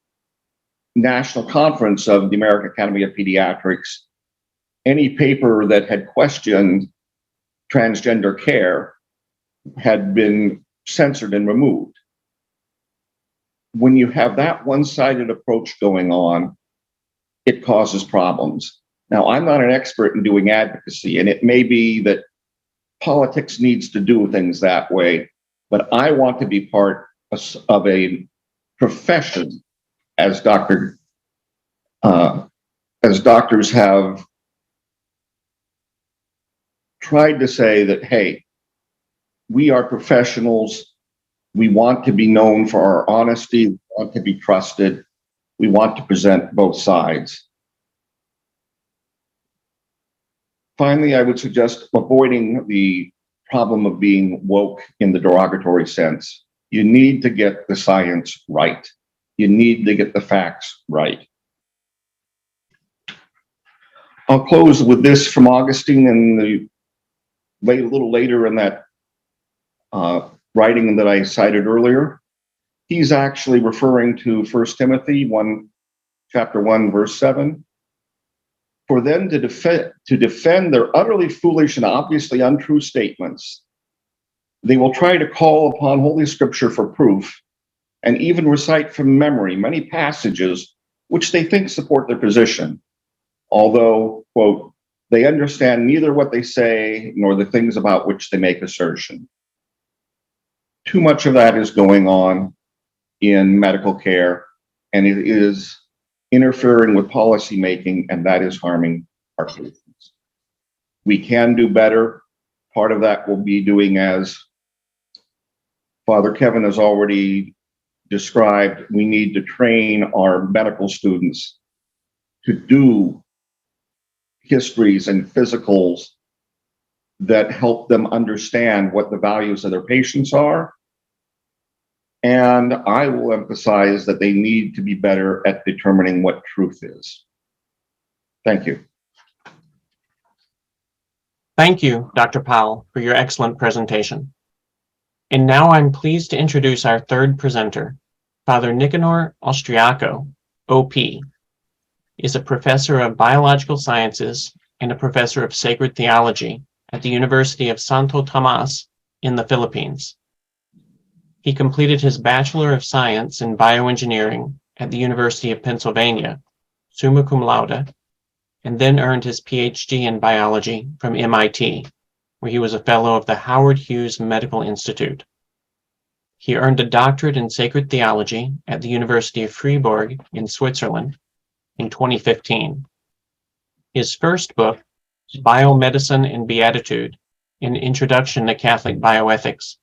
National Conference of the American Academy of Pediatrics, any paper that had questioned transgender care had been censored and removed. When you have that one-sided approach going on, it causes problems. Now, I'm not an expert in doing advocacy, and it may be that politics needs to do things that way, but I want to be part of a profession, as doctors have tried to say that, hey, we are professionals. We want to be known for our honesty. We want to be trusted. We want to present both sides. Finally, I would suggest avoiding the problem of being woke in the derogatory sense. You need to get the science right. You need to get the facts right. I'll close with this from Augustine, and a little later in that writing that I cited earlier. He's actually referring to 1 Timothy 1, chapter 1, verse 7. For them to defend their utterly foolish and obviously untrue statements, they will try to call upon Holy Scripture for proof and even recite from memory many passages which they think support their position, although, quote, they understand neither what they say nor the things about which they make assertion. Too much of that is going on in medical care, and it is interfering with policy making, and that is harming our patients. We can do better. Part of that will be doing, as Father Kevin has already described, we need to train our medical students to do histories and physicals that help them understand what the values of their patients are. And I will emphasize that they need to be better at determining what truth is. Thank you. Thank you, Dr. Powell, for your excellent presentation. And now I'm pleased to introduce our third presenter. Father Nicanor Austriaco, OP, is a professor of biological sciences and a professor of sacred theology at the University of Santo Tomas in the Philippines. He completed his Bachelor of Science in Bioengineering at the University of Pennsylvania, summa cum laude, and then earned his Ph.D. in biology from MIT, where he was a fellow of the Howard Hughes Medical Institute. He earned a doctorate in sacred theology at the University of Freiburg in Switzerland in 2015. His first book, Biomedicine and Beatitude, an Introduction to Catholic Bioethics,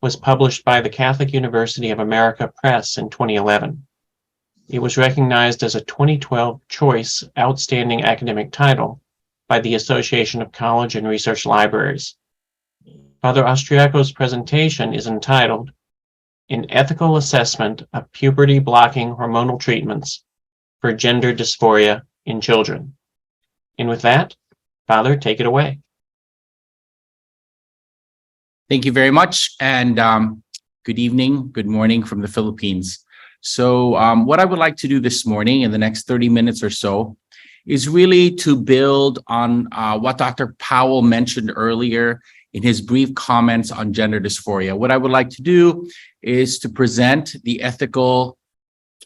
was published by the Catholic University of America Press in 2011. It was recognized as a 2012 Choice Outstanding Academic Title by the Association of College and Research Libraries. Father Austriaco's presentation is entitled An Ethical Assessment of Puberty-Blocking Hormonal Treatments for Gender Dysphoria in Children. And with that, Father, take it away. Thank you very much, and good evening, good morning from the Philippines. So what I would like to do this morning in the next 30 minutes or so is really to build on what Dr. Powell mentioned earlier in his brief comments on gender dysphoria. What I would like to do is to present the ethical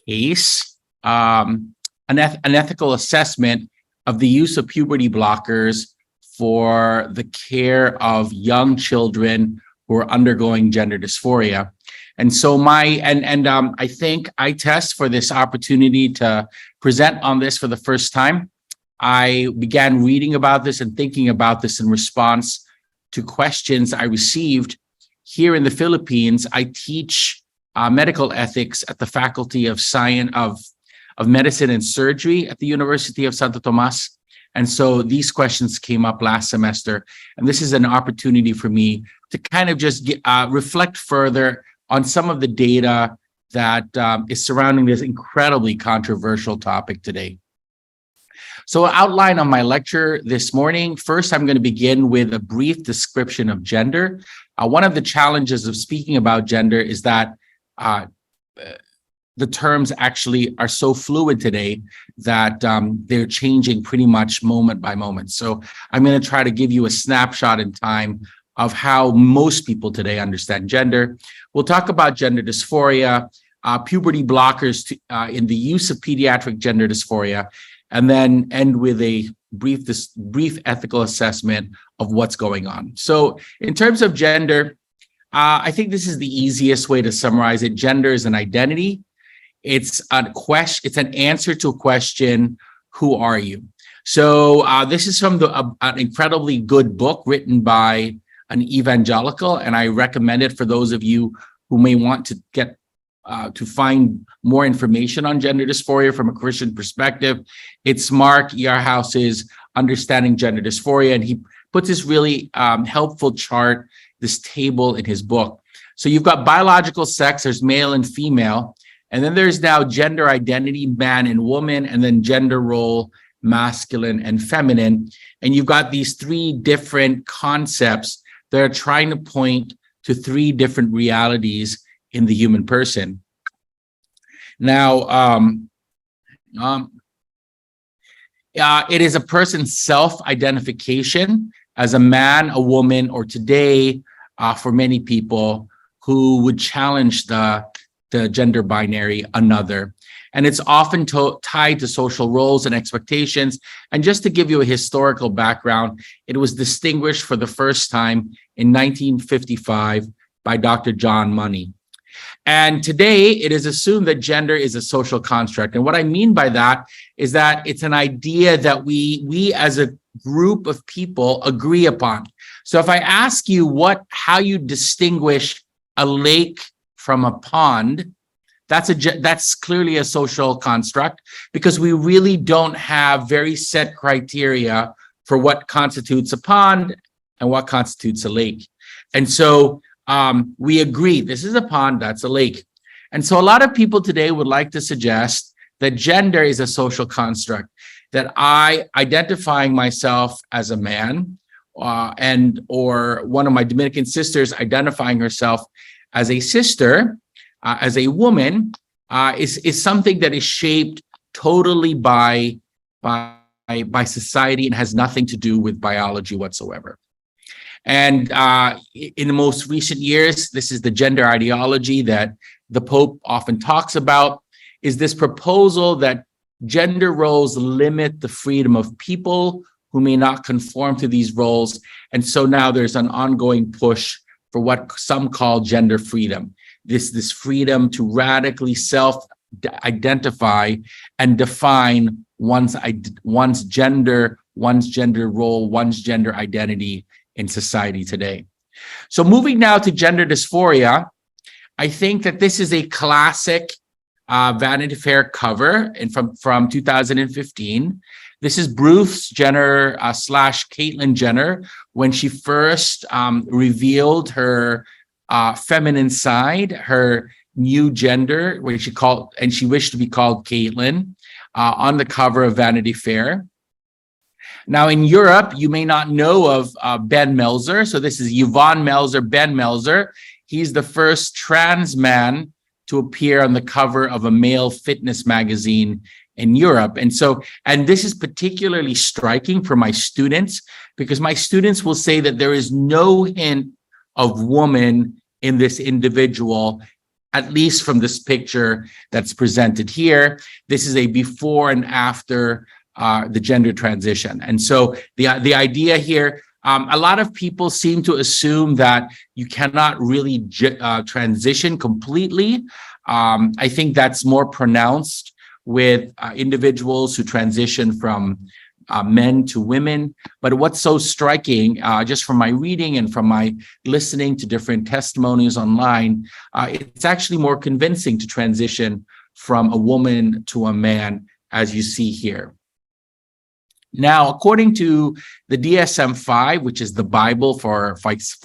case, an ethical assessment of the use of puberty blockers for the care of young children who are undergoing gender dysphoria. And so I thank ITEST for this opportunity to present on this for the first time. I began reading about this and thinking about this in response to questions I received here in the Philippines. I teach medical ethics at the Faculty of Science of Medicine and Surgery at the University of Santo Tomas. And so these questions came up last semester, and this is an opportunity for me to kind of just reflect further on some of the data that is surrounding this incredibly controversial topic today. So outline on my lecture this morning, first I'm going to begin with a brief description of gender. One of the challenges of speaking about gender is that the terms actually are so fluid today that they're changing pretty much moment by moment. So I'm going to try to give you a snapshot in time of how most people today understand gender. We'll talk about gender dysphoria, puberty blockers in the use of pediatric gender dysphoria, and then end with a brief ethical assessment of what's going on. So in terms of gender, I think this is the easiest way to summarize it. Gender is an identity. It's an answer to a question, who are you? So this is from an incredibly good book written by an evangelical, and I recommend it for those of you who may want to get to find more information on gender dysphoria from a Christian perspective. It's Mark Yarhouse's Understanding Gender Dysphoria, and he puts this really helpful chart, this table in his book. So you've got biological sex, there's male and female, and then there's now gender identity, man and woman, and then gender role, masculine and feminine. And you've got these three different concepts that are trying to point to three different realities in the human person. Now, it is a person's self-identification as a man, a woman, or today, for many people who would challenge the gender binary, another. And it's often tied to social roles and expectations. And just to give you a historical background, it was distinguished for the first time in 1955 by Dr. John Money. And today it is assumed that gender is a social construct. And what I mean by that is that it's an idea that we as a group of people agree upon. So if I ask you how you distinguish a lake from a pond, that's clearly a social construct, because we really don't have very set criteria for what constitutes a pond and what constitutes a lake. And so we agree, this is a pond, that's a lake. And so a lot of people today would like to suggest that gender is a social construct, that I identifying myself as a man, or one of my Dominican sisters identifying herself as a sister, as a woman, is something that is shaped totally by society and has nothing to do with biology whatsoever. And in the most recent years, this is the gender ideology that the Pope often talks about, is this proposal that gender roles limit the freedom of people who may not conform to these roles. And so now there's an ongoing push for what some call gender freedom. This freedom to radically self-identify and define one's gender, one's gender role, one's gender identity in society today. So moving now to gender dysphoria, I think that this is a classic Vanity Fair cover from 2015. This is Bruce Jenner / Caitlyn Jenner when she first revealed her feminine side, her new gender, which she wished to be called Caitlyn, on the cover of Vanity Fair. Now in Europe, you may not know of Ben Melzer. So this is Yvonne Melzer, Ben Melzer. He's the first trans man to appear on the cover of a male fitness magazine in Europe. And this is particularly striking for my students, because my students will say that there is no hint of woman in this individual, at least from this picture that's presented here. This is a before and after the gender transition. And so the idea here, a lot of people seem to assume that you cannot really transition completely. I think that's more pronounced with individuals who transition from men to women. But what's so striking, just from my reading and from my listening to different testimonies online, it's actually more convincing to transition from a woman to a man, as you see here. Now, according to the DSM-5, which is the Bible for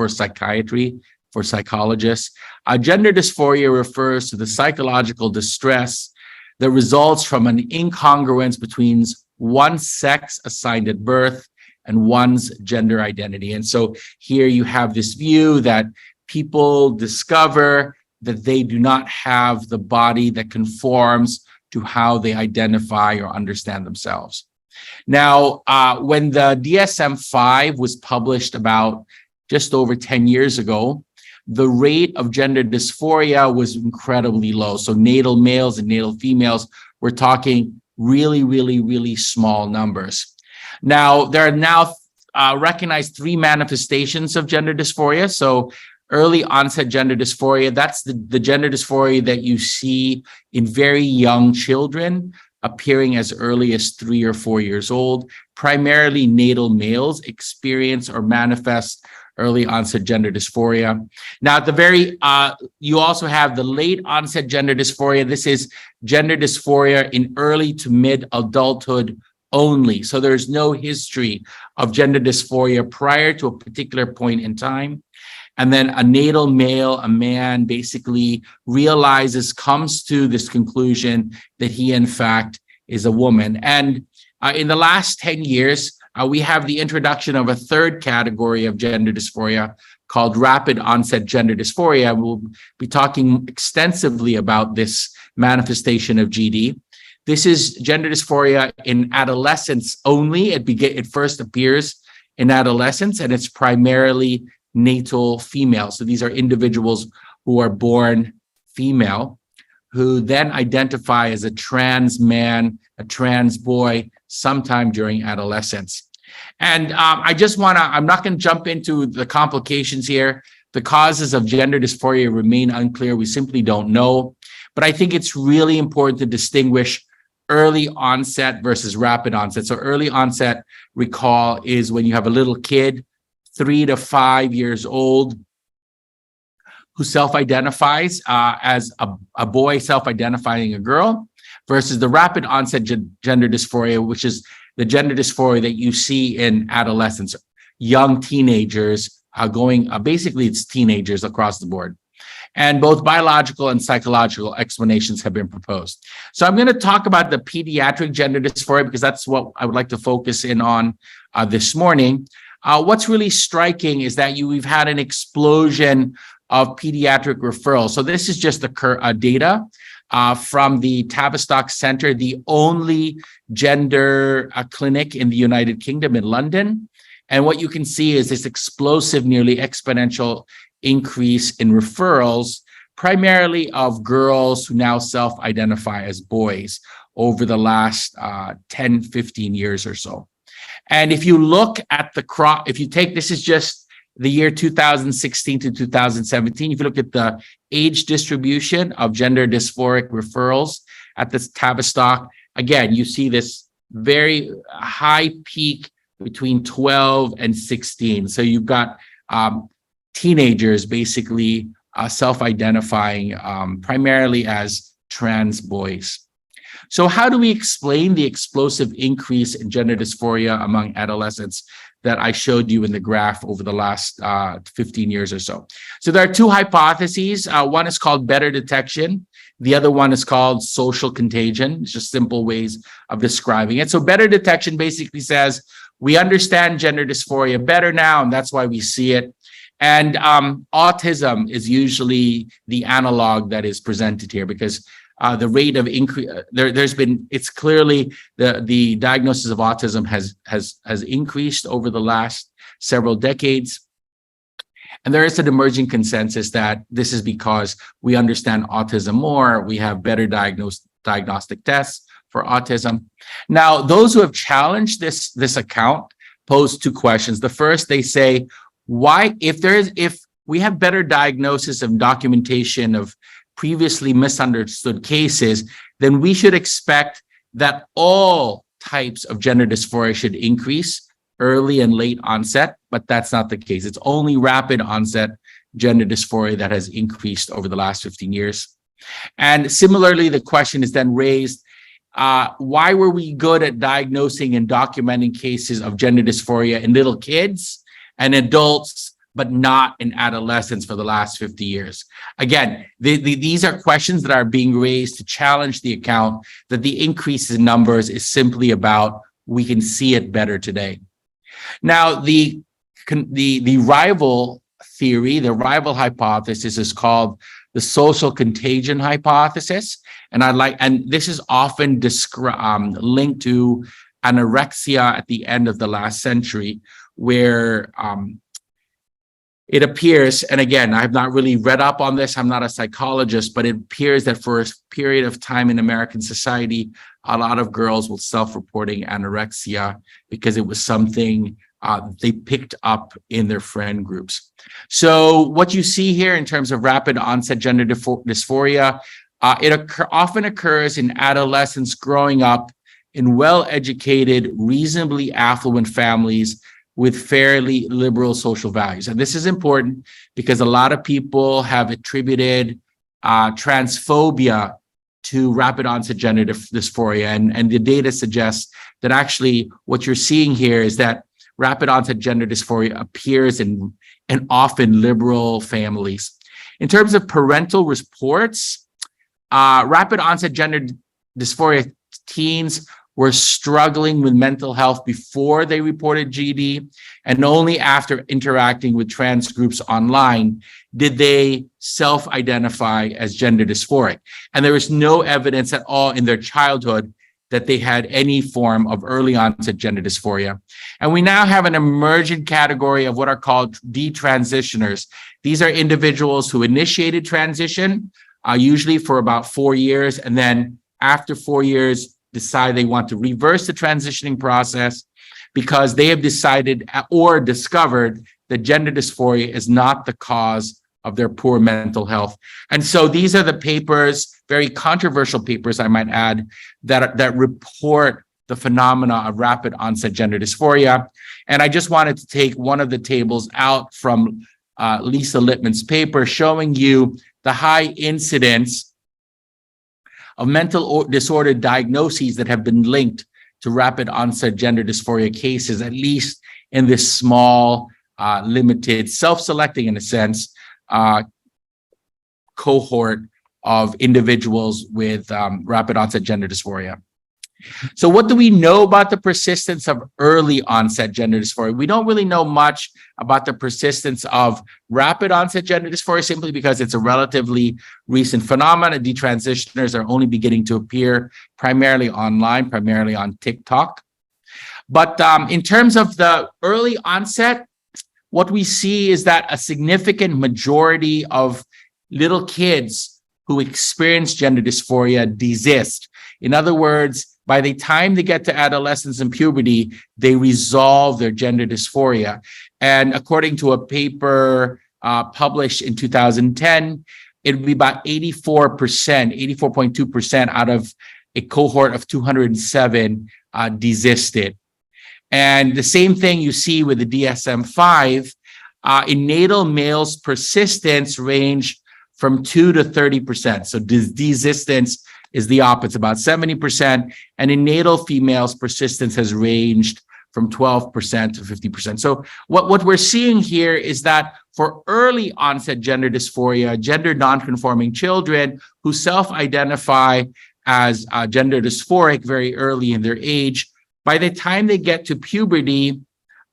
psychiatry, for psychologists, gender dysphoria refers to the psychological distress that results from an incongruence between one's sex assigned at birth and one's gender identity. And so here you have this view that people discover that they do not have the body that conforms to how they identify or understand themselves. Now, when the DSM-5 was published about just over 10 years ago, the rate of gender dysphoria was incredibly low. So natal males and natal females, we're talking really, really, really small numbers. Now, there are now recognized 3 manifestations of gender dysphoria. So early onset gender dysphoria, that's the gender dysphoria that you see in very young children, appearing as early as 3 or 4 years old. Primarily natal males experience or manifest early onset gender dysphoria. Now, at you also have the late onset gender dysphoria. This is gender dysphoria in early to mid adulthood only. So there's no history of gender dysphoria prior to a particular point in time. And then a natal male, a man, basically comes to this conclusion that he, in fact, is a woman. And in the last 10 years, we have the introduction of a third category of gender dysphoria called rapid onset gender dysphoria. We'll be talking extensively about this manifestation of GD. This is gender dysphoria in adolescence only. It first appears in adolescence, and it's primarily natal female. So these are individuals who are born female, who then identify as a trans man, a trans boy, sometime during adolescence. And I'm not going to jump into the complications here. The causes of gender dysphoria remain unclear. We simply don't know. But I think it's really important to distinguish early onset versus rapid onset. So early onset, recall, is when you have a little kid, 3 to 5 years old, who self-identifies as a boy self-identifying a girl, versus the rapid onset gender dysphoria, which is the gender dysphoria that you see in adolescents, young teenagers basically it's teenagers across the board. And both biological and psychological explanations have been proposed. So I'm going to talk about the pediatric gender dysphoria because that's what I would like to focus in on this morning. What's really striking is that we've had an explosion of pediatric referrals. So this is just the data from the Tavistock Center, the only gender clinic in the United Kingdom in London. And what you can see is this explosive, nearly exponential increase in referrals, primarily of girls who now self-identify as boys over the last 10, 15 years or so. And if you look at this is just the year 2016 to 2017, if you look at the age distribution of gender dysphoric referrals at this Tavistock, again, you see this very high peak between 12 and 16. So you've got teenagers basically self-identifying primarily as trans boys. So how do we explain the explosive increase in gender dysphoria among adolescents that I showed you in the graph over the last 15 years or so? So there are two hypotheses. One is called better detection. The other one is called social contagion. It's just simple ways of describing it. So better detection basically says we understand gender dysphoria better now, and that's why we see it. And autism is usually the analog that is presented here because the rate of increase, it's clearly the diagnosis of autism has increased over the last several decades. And there is an emerging consensus that this is because we understand autism more, we have better diagnostic tests for autism. Now, those who have challenged this account pose two questions. The first, they say, if we have better diagnosis and documentation of previously misunderstood cases, then we should expect that all types of gender dysphoria should increase early and late onset, but that's not the case. It's only rapid onset gender dysphoria that has increased over the last 15 years. And similarly, the question is then raised, why were we good at diagnosing and documenting cases of gender dysphoria in little kids and adults, but not in adolescents for the last 50 years? Again, these are questions that are being raised to challenge the account that the increase in numbers is simply about we can see it better today. Now, the rival theory, the rival hypothesis is called the social contagion hypothesis. And this is often linked to anorexia at the end of the last century, where it appears, and again, I've not really read up on this, I'm not a psychologist, but it appears that for a period of time in American society, a lot of girls were self-reporting anorexia because it was something they picked up in their friend groups. So what you see here in terms of rapid onset gender dysphoria, it often occurs in adolescents growing up in well-educated, reasonably affluent families with fairly liberal social values. And this is important because a lot of people have attributed transphobia to rapid onset gender dysphoria. And the data suggests that actually what you're seeing here is that rapid onset gender dysphoria appears in often liberal families. In terms of parental reports, rapid onset gender dysphoria teens were struggling with mental health before they reported GD, and only after interacting with trans groups online did they self-identify as gender dysphoric. And there was no evidence at all in their childhood that they had any form of early onset gender dysphoria. And we now have an emergent category of what are called detransitioners. These are individuals who initiated transition, usually for about 4 years, and then after 4 years, decide they want to reverse the transitioning process because they have decided or discovered that gender dysphoria is not the cause of their poor mental health. And so these are the papers, very controversial papers, I might add, that report the phenomena of rapid onset gender dysphoria. And I just wanted to take one of the tables out from Lisa Littman's paper showing you the high incidence of mental disorder diagnoses that have been linked to rapid onset gender dysphoria cases, at least in this small, limited, self-selecting in a sense, cohort of individuals with rapid onset gender dysphoria. So what do we know about the persistence of early onset gender dysphoria? We don't really know much about the persistence of rapid onset gender dysphoria simply because it's a relatively recent phenomenon. Detransitioners are only beginning to appear primarily online, primarily on TikTok. But in terms of the early onset, what we see is that a significant majority of little kids who experience gender dysphoria desist. In other words, by the time they get to adolescence and puberty, they resolve their gender dysphoria. And according to a paper published in 2010, it would be about 84.2% out of a cohort of 207 desisted. And the same thing you see with the DSM-5, in natal males, persistence range from 2 to 30%. So desistance is the opposite, about 70%. And in natal females, persistence has ranged from 12% to 50%. So what we're seeing here is that for early onset gender dysphoria, gender nonconforming children who self-identify as gender dysphoric very early in their age, by the time they get to puberty,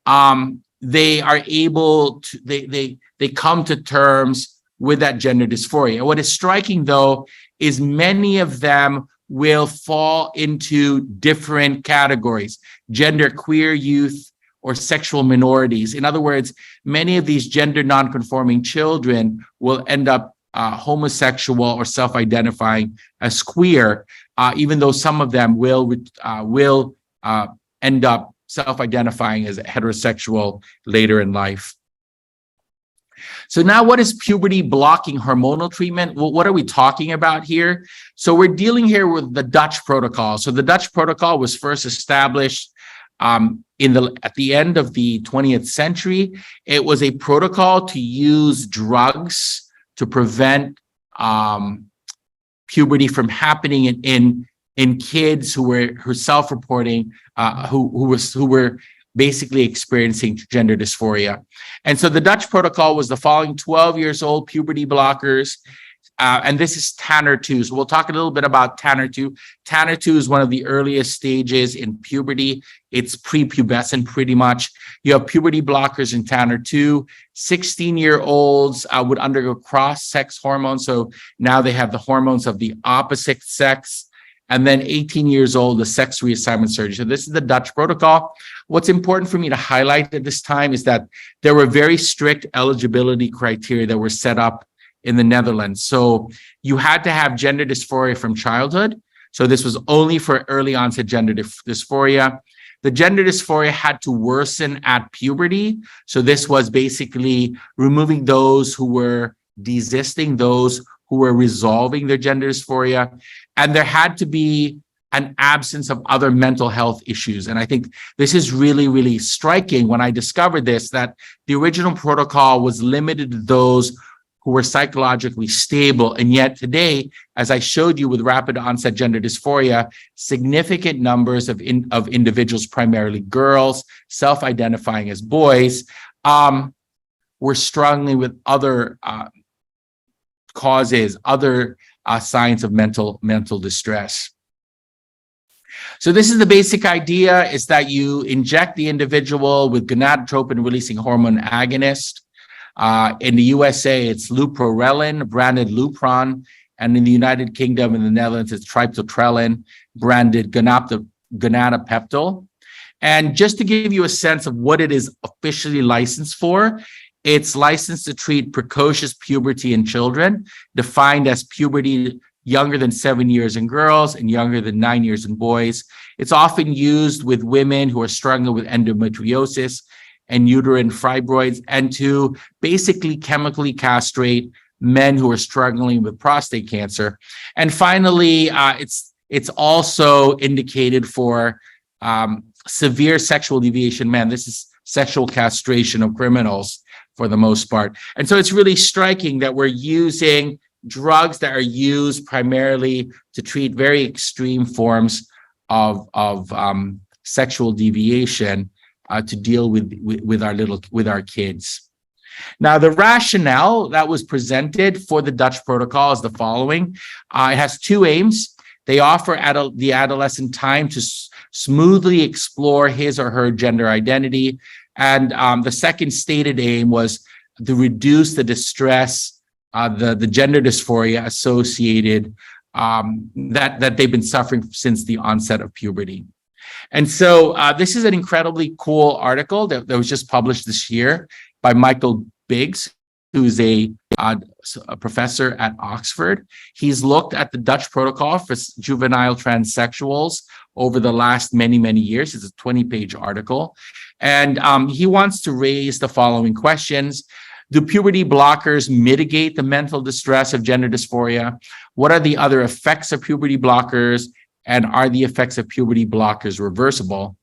they are able to, they come to terms with that gender dysphoria. What is striking, though, is many of them will fall into different categories: gender queer youth or sexual minorities. In other words, many of these gender nonconforming children will end up homosexual or self-identifying as queer, even though some of them will end up self-identifying as heterosexual later in life. So now, what is puberty blocking hormonal treatment? Well, what are we talking about here? So we're dealing here with the Dutch protocol. So the Dutch protocol was first established at the end of the 20th century. It was a protocol to use drugs to prevent puberty from happening in kids who were self-reporting, who were basically experiencing gender dysphoria. And so the Dutch protocol was the following: 12 years old, puberty blockers. And this is Tanner 2. So we'll talk a little bit about Tanner 2. Tanner 2 is one of the earliest stages in puberty. It's prepubescent pretty much. You have puberty blockers in Tanner 2. 16-year-olds would undergo cross-sex hormones. So now they have the hormones of the opposite sex. And then 18 years old, the sex reassignment surgery. So this is the Dutch protocol. What's important for me to highlight at this time is that there were very strict eligibility criteria that were set up in the Netherlands. So you had to have gender dysphoria from childhood. So this was only for early onset gender dysphoria. The gender dysphoria had to worsen at puberty. So this was basically removing those who were desisting, those who were resolving their gender dysphoria. And there had to be an absence of other mental health issues. And I think this is really, really striking when I discovered this, that the original protocol was limited to those who were psychologically stable. And yet today, as I showed you with rapid onset gender dysphoria, significant numbers of individuals, primarily girls, self-identifying as boys, were struggling with other causes, other signs of mental distress. So this is the basic idea, is that you inject the individual with gonadotropin-releasing hormone agonist. In the USA, it's leuprorelin, branded Lupron, and in the United Kingdom and the Netherlands, it's triptorelin, branded gonadopeptyl. And just to give you a sense of what it is officially licensed for, it's licensed to treat precocious puberty in children, defined as puberty younger than 7 years in girls and younger than 9 years in boys. It's often used with women who are struggling with endometriosis and uterine fibroids, and to basically chemically castrate men who are struggling with prostate cancer. And finally, it's also indicated for severe sexual deviation men. This is sexual castration of criminals for the most part. And so it's really striking that we're using drugs that are used primarily to treat very extreme forms of sexual deviation to deal with our kids. Now, the rationale that was presented for the Dutch protocol is the following. It has two aims. They offer the adolescent time to smoothly explore his or her gender identity. And the second stated aim was to reduce the distress, the gender dysphoria associated that they've been suffering since the onset of puberty. And so this is an incredibly cool article that was just published this year by Michael Biggs, who's a professor at Oxford. He's looked at the Dutch protocol for juvenile transsexuals over the last many, many years. It's a 20-page article. And he wants to raise the following questions. Do puberty blockers mitigate the mental distress of gender dysphoria? What are the other effects of puberty blockers? And are the effects of puberty blockers reversible?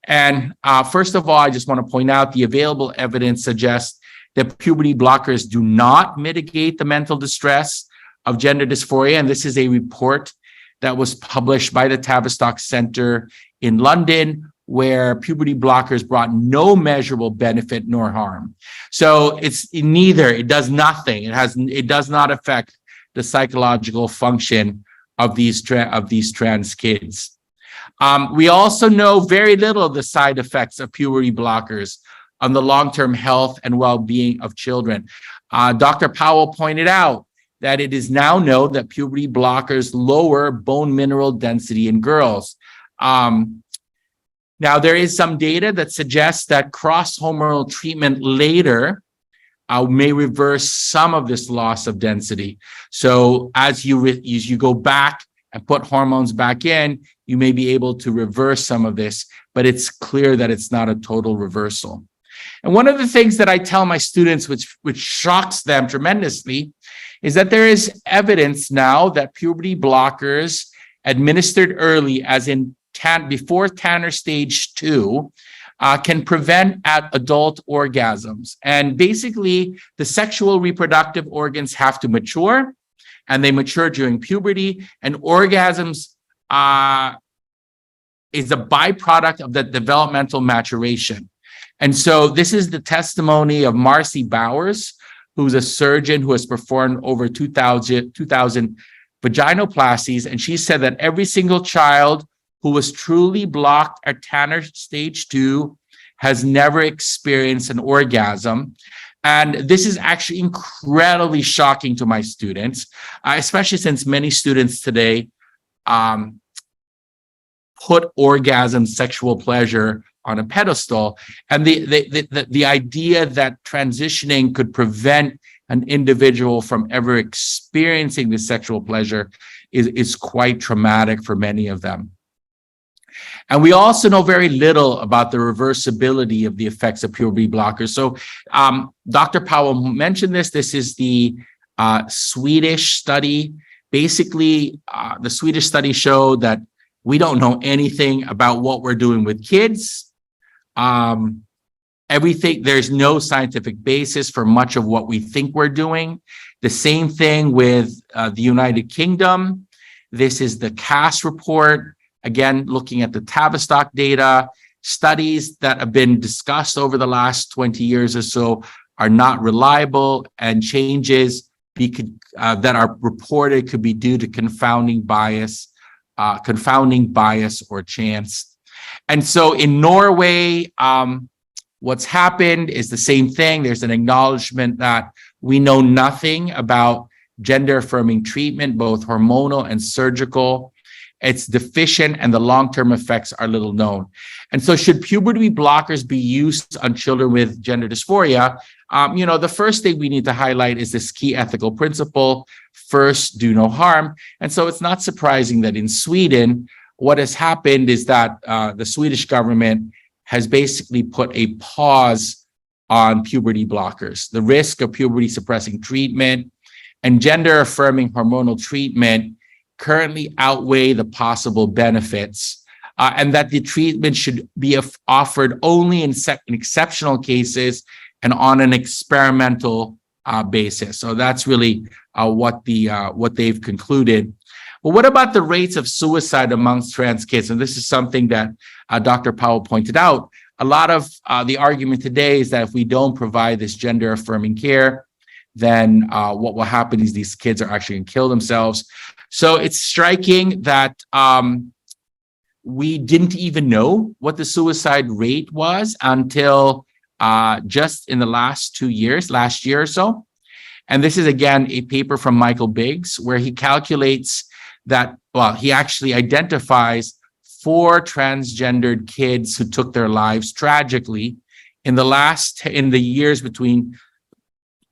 And first of all, I just want to point out the available evidence suggests that puberty blockers do not mitigate the mental distress of gender dysphoria. And this is a report that was published by the Tavistock Center in London, where puberty blockers brought no measurable benefit nor harm. So it's neither, it does nothing. It does not affect the psychological function of these trans kids. We also know very little of the side effects of puberty blockers on the long-term health and well-being of children. Dr. Powell pointed out that it is now known that puberty blockers lower bone mineral density in girls. Now, there is some data that suggests that cross-hormonal treatment later may reverse some of this loss of density. So as you go back and put hormones back in, you may be able to reverse some of this, but it's clear that it's not a total reversal. And one of the things that I tell my students, which shocks them tremendously, is that there is evidence now that puberty blockers administered early, as in before Tanner stage 2, can prevent adult orgasms. And basically, the sexual reproductive organs have to mature, and they mature during puberty, and orgasms is a byproduct of the developmental maturation. And so this is the testimony of Marcy Bowers, who's a surgeon who has performed over 2,000 vaginoplasties. And she said that every single child who was truly blocked at Tanner stage 2 has never experienced an orgasm. And this is actually incredibly shocking to my students, especially since many students today put orgasm, sexual pleasure on a pedestal. And the idea that transitioning could prevent an individual from ever experiencing the sexual pleasure is quite traumatic for many of them. And we also know very little about the reversibility of the effects of puberty blockers. So Dr. Powell mentioned this. This is the Swedish study. Basically, the Swedish study showed that we don't know anything about what we're doing with kids. There's no scientific basis for much of what we think we're doing. The same thing with the United Kingdom. This is the CAS report. Again, looking at the Tavistock data, studies that have been discussed over the last 20 years or so are not reliable, and changes that are reported could be due to confounding bias confounding bias or chance. And so in Norway, what's happened is the same thing. There's an acknowledgement that we know nothing about gender-affirming treatment, both hormonal and surgical. It's deficient and the long-term effects are little known. And so should puberty blockers be used on children with gender dysphoria? The first thing we need to highlight is this key ethical principle: first, do no harm. And so it's not surprising that in Sweden, what has happened is that the Swedish government has basically put a pause on puberty blockers. The risk of puberty suppressing treatment and gender affirming hormonal treatment currently outweigh the possible benefits, and that the treatment should be offered only in exceptional cases and on an experimental basis. So that's really what they've concluded. Well, what about the rates of suicide amongst trans kids? And this is something that Dr. Powell pointed out. A lot of the argument today is that if we don't provide this gender affirming care, then what will happen is these kids are actually going to kill themselves. So it's striking that we didn't even know what the suicide rate was until just in the last 2 years, last year or so. And this is, again, a paper from Michael Biggs, where he calculates that, he actually identifies 4 transgendered kids who took their lives tragically in the years between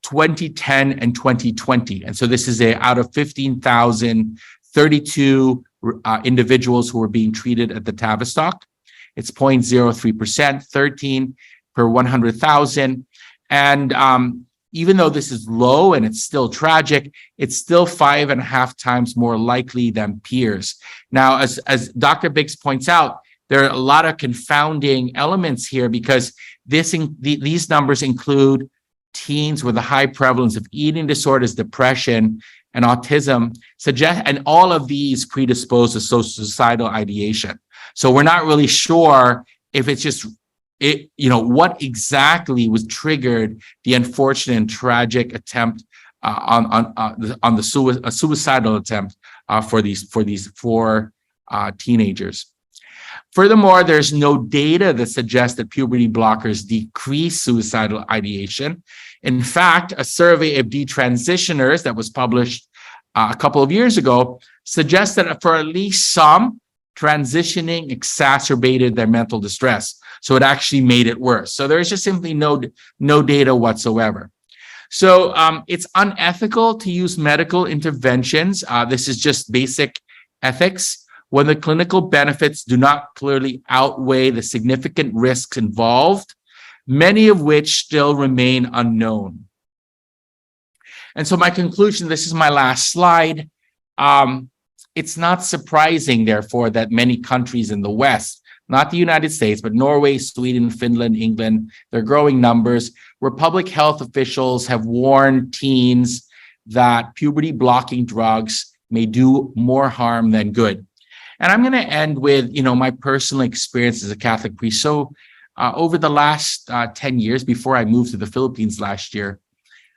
2010 and 2020. And so this is out of 15,032 individuals who were being treated at the Tavistock. It's 0.03%, 13 per 100,000. And even though this is low and it's still tragic, it's still 5.5 times more likely than peers. Now, as Dr. Biggs points out, there are a lot of confounding elements here because these numbers include teens with a high prevalence of eating disorders, depression, and autism, and all of these predispose to suicidal ideation. So we're not really sure if it's just what exactly was triggered the unfortunate and tragic attempt a suicidal attempt for these 4 teenagers. Furthermore, there's no data that suggests that puberty blockers decrease suicidal ideation. In fact, a survey of detransitioners that was published a couple of years ago suggests that for at least some, transitioning exacerbated their mental distress. So it actually made it worse. So there's just simply no data whatsoever. So it's unethical to use medical interventions. This is just basic ethics when the clinical benefits do not clearly outweigh the significant risks involved, many of which still remain unknown. And so my conclusion, this is my last slide. It's not surprising, therefore, that many countries in the West, not the United States, but Norway, Sweden, Finland, England, they're growing numbers, where public health officials have warned teens that puberty blocking drugs may do more harm than good. And I'm going to end with, my personal experience as a Catholic priest. So over the last 10 years, before I moved to the Philippines last year,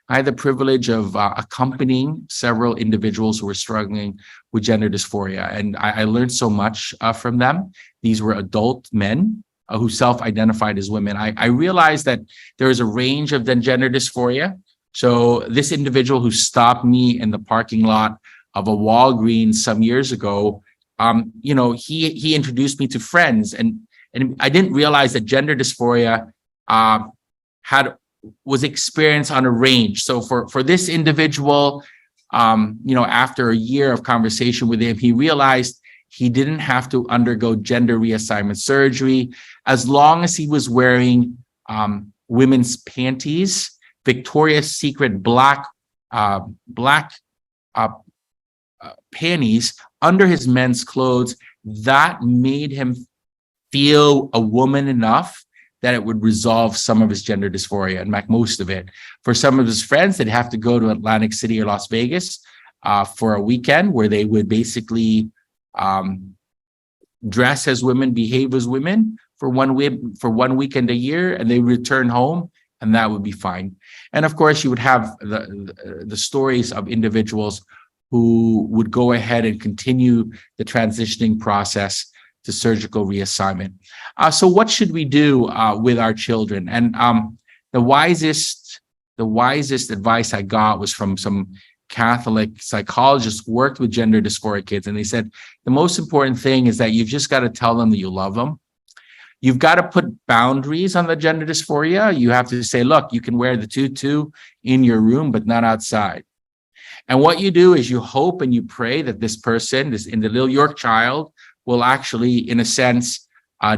I had the privilege of accompanying several individuals who were struggling with gender dysphoria. And I learned so much from them. These were adult men who self-identified as women. I realized that there is a range of gender dysphoria. So this individual who stopped me in the parking lot of a Walgreens some years ago, he introduced me to friends, and I didn't realize that gender dysphoria was experienced on a range. So for this individual, after a year of conversation with him, he realized he didn't have to undergo gender reassignment surgery as long as he was wearing women's panties, Victoria's Secret black panties under his men's clothes. That made him feel a woman enough that it would resolve some of his gender dysphoria, and most of it. For some of his friends, they'd have to go to Atlantic City or Las Vegas for a weekend where they would basically dress as women, behave as women for one weekend a year, and they return home, and that would be fine. And of course, you would have the stories of individuals who would go ahead and continue the transitioning process to surgical reassignment. So what should we do with our children? And the wisest advice I got was from some Catholic psychologists who worked with gender dysphoria kids. And they said, the most important thing is that you've just got to tell them that you love them. You've got to put boundaries on the gender dysphoria. You have to say, look, you can wear the tutu in your room, but not outside. And what you do is you hope and you pray that this person, your child, will actually, in a sense,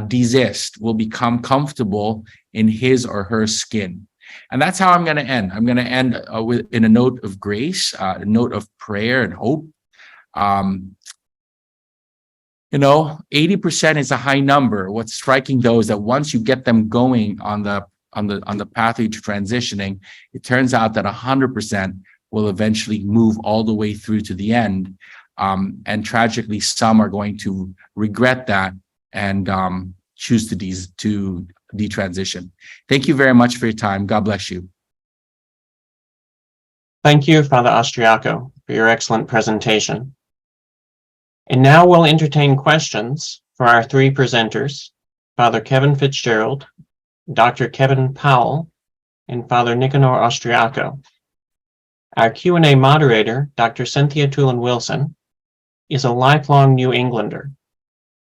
desist, will become comfortable in his or her skin. And that's how I'm going to end. I'm going to end in a note of grace, a note of prayer and hope. 80% is a high number. What's striking though is that once you get them going on the pathway to transitioning, it turns out that 100% will eventually move all the way through to the end. And tragically, some are going to regret that and choose to detransition. Thank you very much for your time. God bless you. Thank you, Father Austriaco, for your excellent presentation. And now we'll entertain questions for our three presenters, Father Kevin FitzGerald, Dr. Kevin Powell, and Father Nicanor Austriaco. Our Q&A moderator, Dr. Cynthia Toolin-Wilson, is a lifelong New Englander.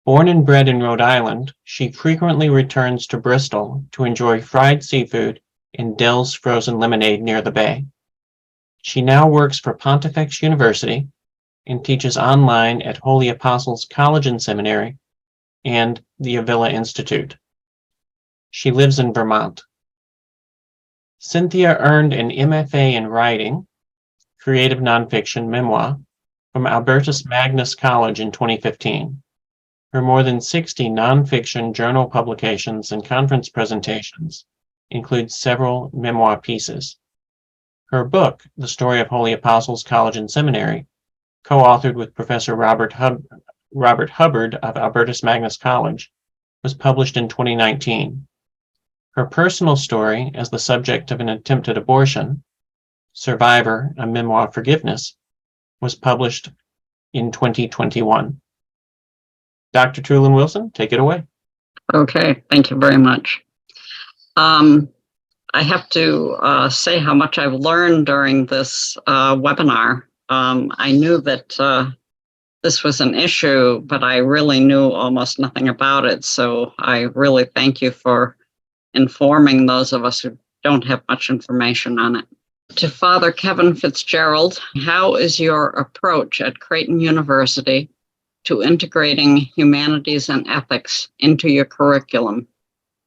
Born and bred in Rhode Island, she frequently returns to Bristol to enjoy fried seafood and Dell's frozen lemonade near the bay. She now works for Pontifical University and teaches online at Holy Apostles College and Seminary and the Avila Institute. She lives in Vermont. Cynthia earned an MFA in writing, creative nonfiction memoir, from Albertus Magnus College in 2015. Her more than 60 nonfiction journal publications and conference presentations include several memoir pieces. Her book, The Story of Holy Apostles College and Seminary, co-authored with Professor Robert Hubbard of Albertus Magnus College, was published in 2019. Her personal story as the subject of an attempted abortion, Survivor, A Memoir of Forgiveness, was published in 2021. Dr. Toolin-Wilson, take it away. Okay, thank you very much. I have to say how much I've learned during this webinar. I knew that this was an issue, but I really knew almost nothing about it. So I really thank you for informing those of us who don't have much information on it. To Father Kevin FitzGerald, how is your approach at Creighton University to integrating humanities and ethics into your curriculum,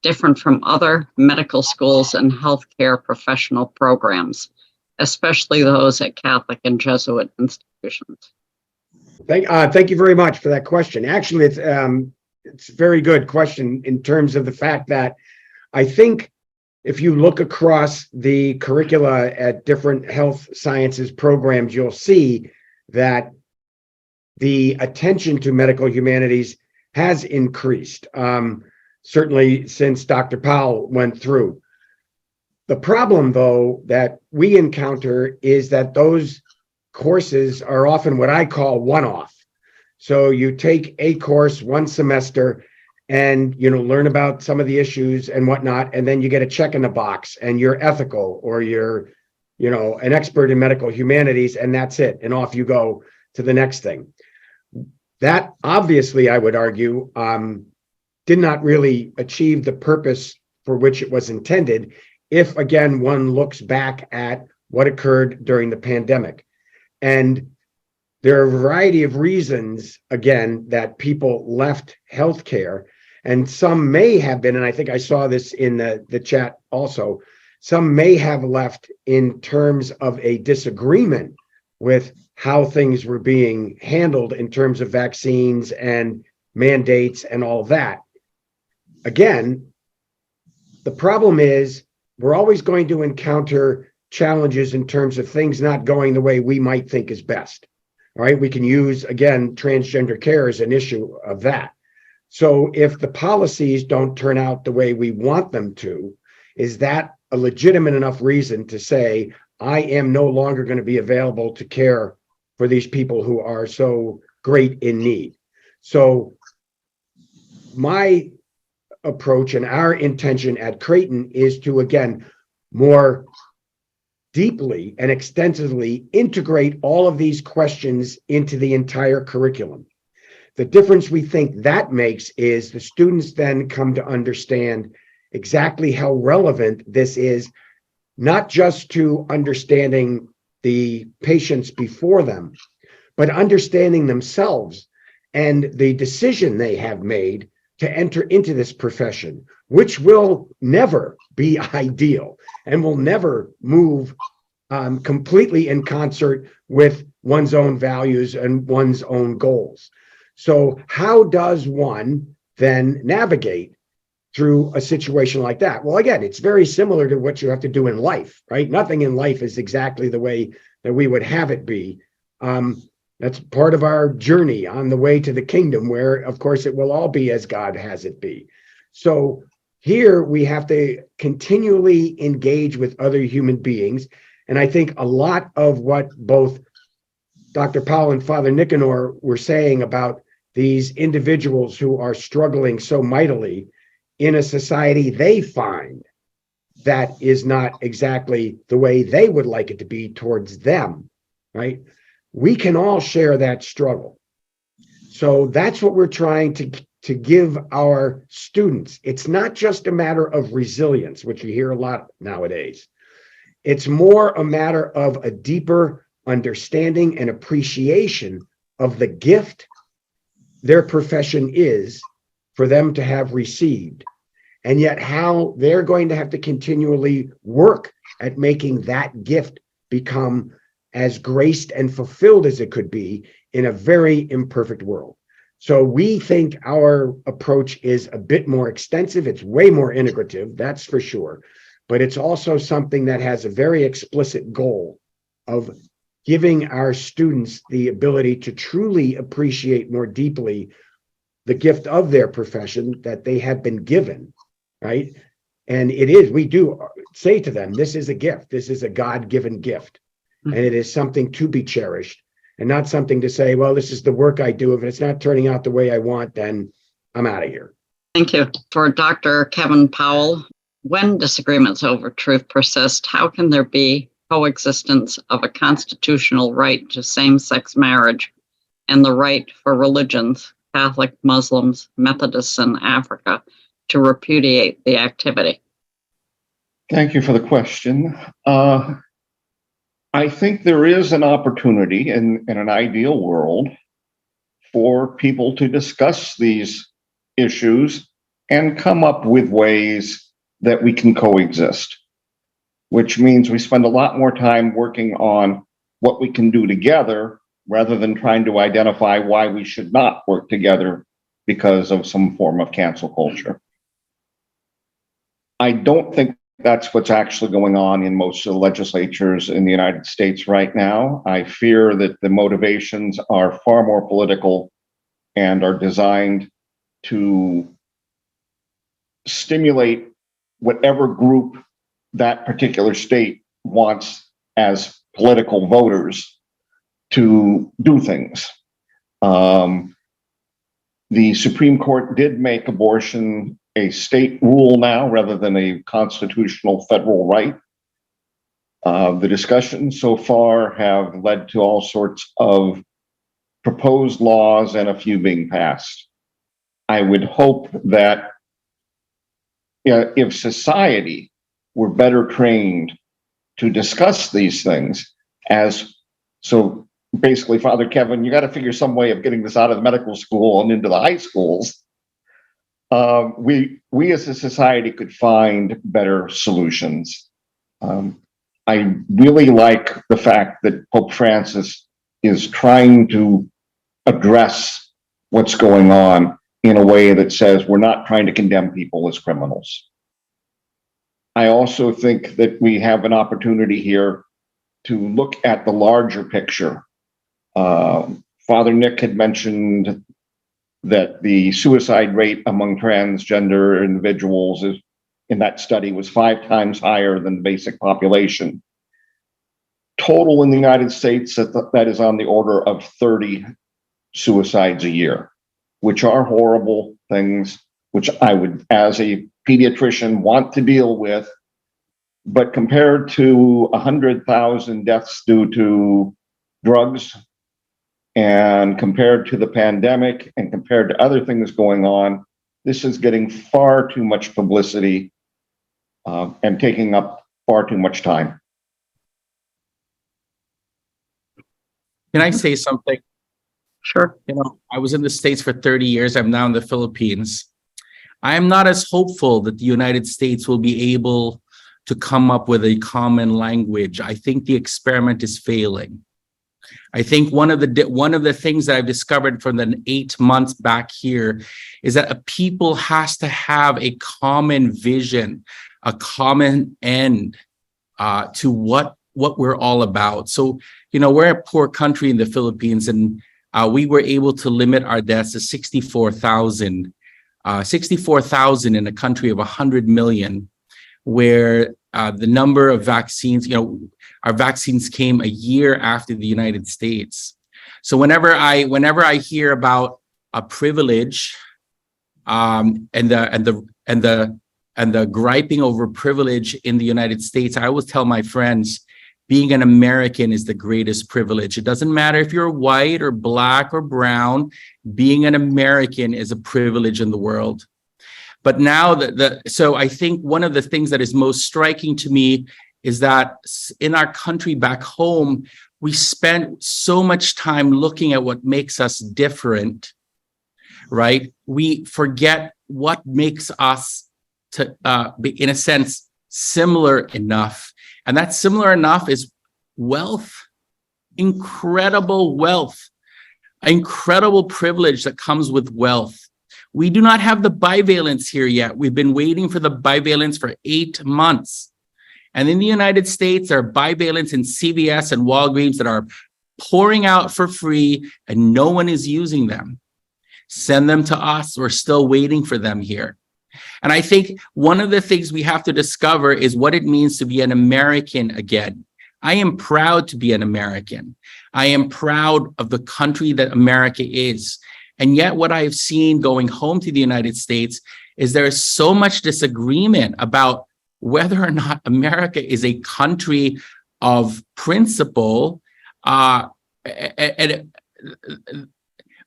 different from other medical schools and healthcare professional programs, especially those at Catholic and Jesuit institutions? Thank you very much for that question. Actually, it's a very good question in terms of the fact that I think if you look across the curricula at different health sciences programs, you'll see that the attention to medical humanities has increased, certainly since Dr. Powell went through. The problem, though, that we encounter is that those courses are often what I call one-off. So you take a course one semester and learn about some of the issues and whatnot, and then you get a check in the box and you're ethical or you're an expert in medical humanities, and that's it, and off you go to the next thing. That obviously, I would argue, did not really achieve the purpose for which it was intended, if again one looks back at what occurred during the pandemic. And there are a variety of reasons, again, that people left healthcare. And some may have been, and I think I saw this in the chat also, some may have left in terms of a disagreement with how things were being handled in terms of vaccines and mandates and all that. Again, the problem is we're always going to encounter challenges in terms of things not going the way we might think is best. All right, we can use, again, transgender care as an issue of that. So if the policies don't turn out the way we want them to, is that a legitimate enough reason to say, I am no longer going to be available to care for these people who are so great in need. So my approach and our intention at Creighton is to, again, more deeply and extensively integrate all of these questions into the entire curriculum. The difference we think that makes is the students then come to understand exactly how relevant this is, not just to understanding the patients before them, but understanding themselves and the decision they have made to enter into this profession, which will never be ideal and will never move completely in concert with one's own values and one's own goals. So how does one then navigate through a situation like that? Well, again, it's very similar to what you have to do in life, right? Nothing in life is exactly the way that we would have it be. That's part of our journey on the way to the kingdom, where, of course, it will all be as God has it be. So here we have to continually engage with other human beings. And I think a lot of what both Dr. Powell and Father Nicanor were saying about these individuals who are struggling so mightily in a society they find that is not exactly the way they would like it to be towards them, right? We can all share that struggle. So that's what we're trying to give our students. It's not just a matter of resilience, which you hear a lot nowadays. It's more a matter of a deeper understanding and appreciation of the gift their profession is for them to have received, and yet how they're going to have to continually work at making that gift become as graced and fulfilled as it could be in a very imperfect world. So we think our approach is a bit more extensive. It's way more integrative, that's for sure. But it's also something that has a very explicit goal of giving our students the ability to truly appreciate more deeply the gift of their profession that they have been given, right? And it is, we do say to them, this is a gift. This is a God-given gift. And it is something to be cherished and not something to say, well, this is the work I do. If it's not turning out the way I want, then I'm out of here. Thank you. For Dr. Kevin Powell, when disagreements over truth persist, how can there be coexistence of a constitutional right to same-sex marriage and the right for religions, Catholic, Muslims, Methodists in Africa, to repudiate the activity? Thank you for the question. I think there is an opportunity in an ideal world for people to discuss these issues and come up with ways that we can coexist, which means we spend a lot more time working on what we can do together rather than trying to identify why we should not work together because of some form of cancel culture. I don't think that's what's actually going on in most of the legislatures in the United States right now. I fear that the motivations are far more political and are designed to stimulate whatever group that particular state wants as political voters to do things. The Supreme Court did make abortion a state rule now rather than a constitutional federal right. The discussions so far have led to all sorts of proposed laws and a few being passed. I would hope that if society were better trained to discuss these things, so basically, Father Kevin, you got to figure some way of getting this out of the medical school and into the high schools. We as a society could find better solutions. I really like the fact that Pope Francis is trying to address what's going on in a way that says we're not trying to condemn people as criminals. I also think that we have an opportunity here to look at the larger picture. Father Nick had mentioned that the suicide rate among transgender individuals in that study was 5 times higher than the basic population. total in the United States, that is on the order of 30 suicides a year, which are horrible things, which I would, as a pediatrician, want to deal with. But compared to 100,000 deaths due to drugs, and compared to the pandemic, and compared to other things going on, this is getting far too much publicity and taking up far too much time. Can I say something? Sure. I was in the States for 30 years. I'm now in the Philippines. I am not as hopeful that the United States will be able to come up with a common language. I think the experiment is failing. I think one of the things that I've discovered from the 8 months back here is that a people has to have a common vision, a common end to what we're all about. So, we're a poor country in the Philippines, and we were able to limit our deaths to 64,000 in a country of 100 million, where the number of vaccines, our vaccines came a year after the United States. So whenever I hear about a privilege, and the griping over privilege in the United States, I always tell my friends, being an American is the greatest privilege. It doesn't matter if you're white or black or brown. Being an American is a privilege in the world. But now so I think one of the things that is most striking to me is that in our country back home, we spent so much time looking at what makes us different, right? We forget what makes us, in a sense, similar enough. And that similar enough is wealth, incredible wealth, incredible privilege that comes with wealth. We do not have the bivalence here yet. We've been waiting for the bivalence for 8 months. And in the United States, there are bivalents in CVS and Walgreens that are pouring out for free and no one is using them. Send them to us. We're still waiting for them here. And I think one of the things we have to discover is what it means to be an American again. I am proud to be an American. I am proud of the country that America is. And yet what I have seen going home to the United States is there is so much disagreement about whether or not America is a country of principle.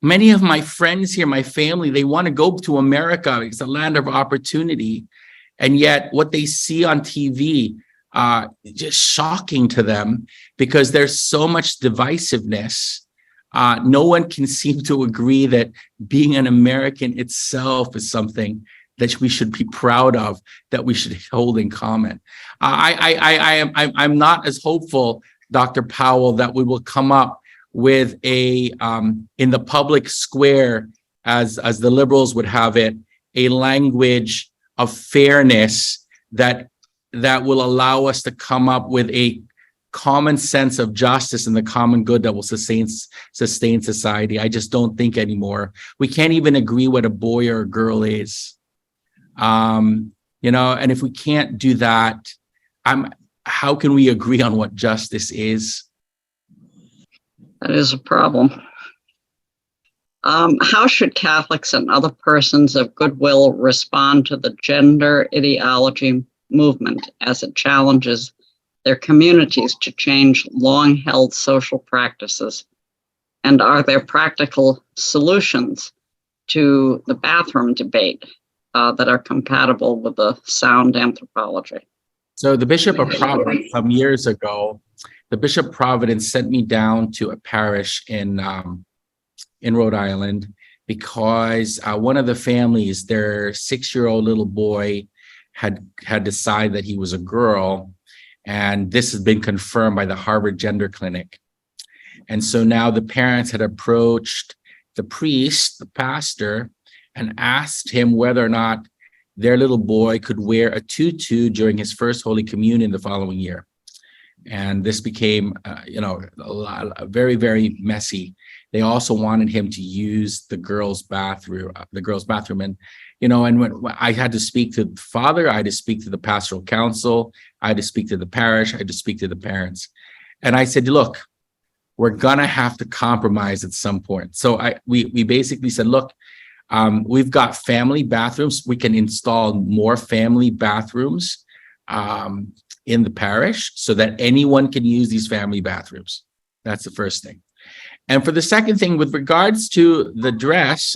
Many of my friends here, my family, they want to go to America. It's a land of opportunity. And yet what they see on TV, just shocking to them because there's so much divisiveness. No one can seem to agree that being an American itself is something that we should be proud of, that we should hold in common. I'm not as hopeful, Dr. Powell, that we will come up with a in the public square, as the liberals would have it, a language of fairness that will allow us to come up with a common sense of justice and the common good that will sustain society. I just don't think anymore. We can't even agree what a boy or a girl is. And if we can't do that, how can we agree on what justice is? That is a problem. How should Catholics and other persons of goodwill respond to the gender ideology movement as it challenges their communities to change long-held social practices? And are there practical solutions to the bathroom debate that are compatible with the sound anthropology? So the Bishop of Providence, some years ago, the Bishop of Providence sent me down to a parish in Rhode Island because one of the families, their 6-year-old little boy had decided that he was a girl. And this has been confirmed by the Harvard Gender Clinic. And so now the parents had approached the priest, the pastor, and asked him whether or not their little boy could wear a tutu during his first Holy Communion the following year. And this became, very, very messy. They also wanted him to use the girls' bathroom, and when I had to speak to the father, I had to speak to the pastoral council, I had to speak to the parish, I had to speak to the parents. And I said, look, we're gonna have to compromise at some point. So we basically said, look, we've got family bathrooms. We can install more family bathrooms in the parish so that anyone can use these family bathrooms. That's the first thing. And for the second thing, with regards to the dress,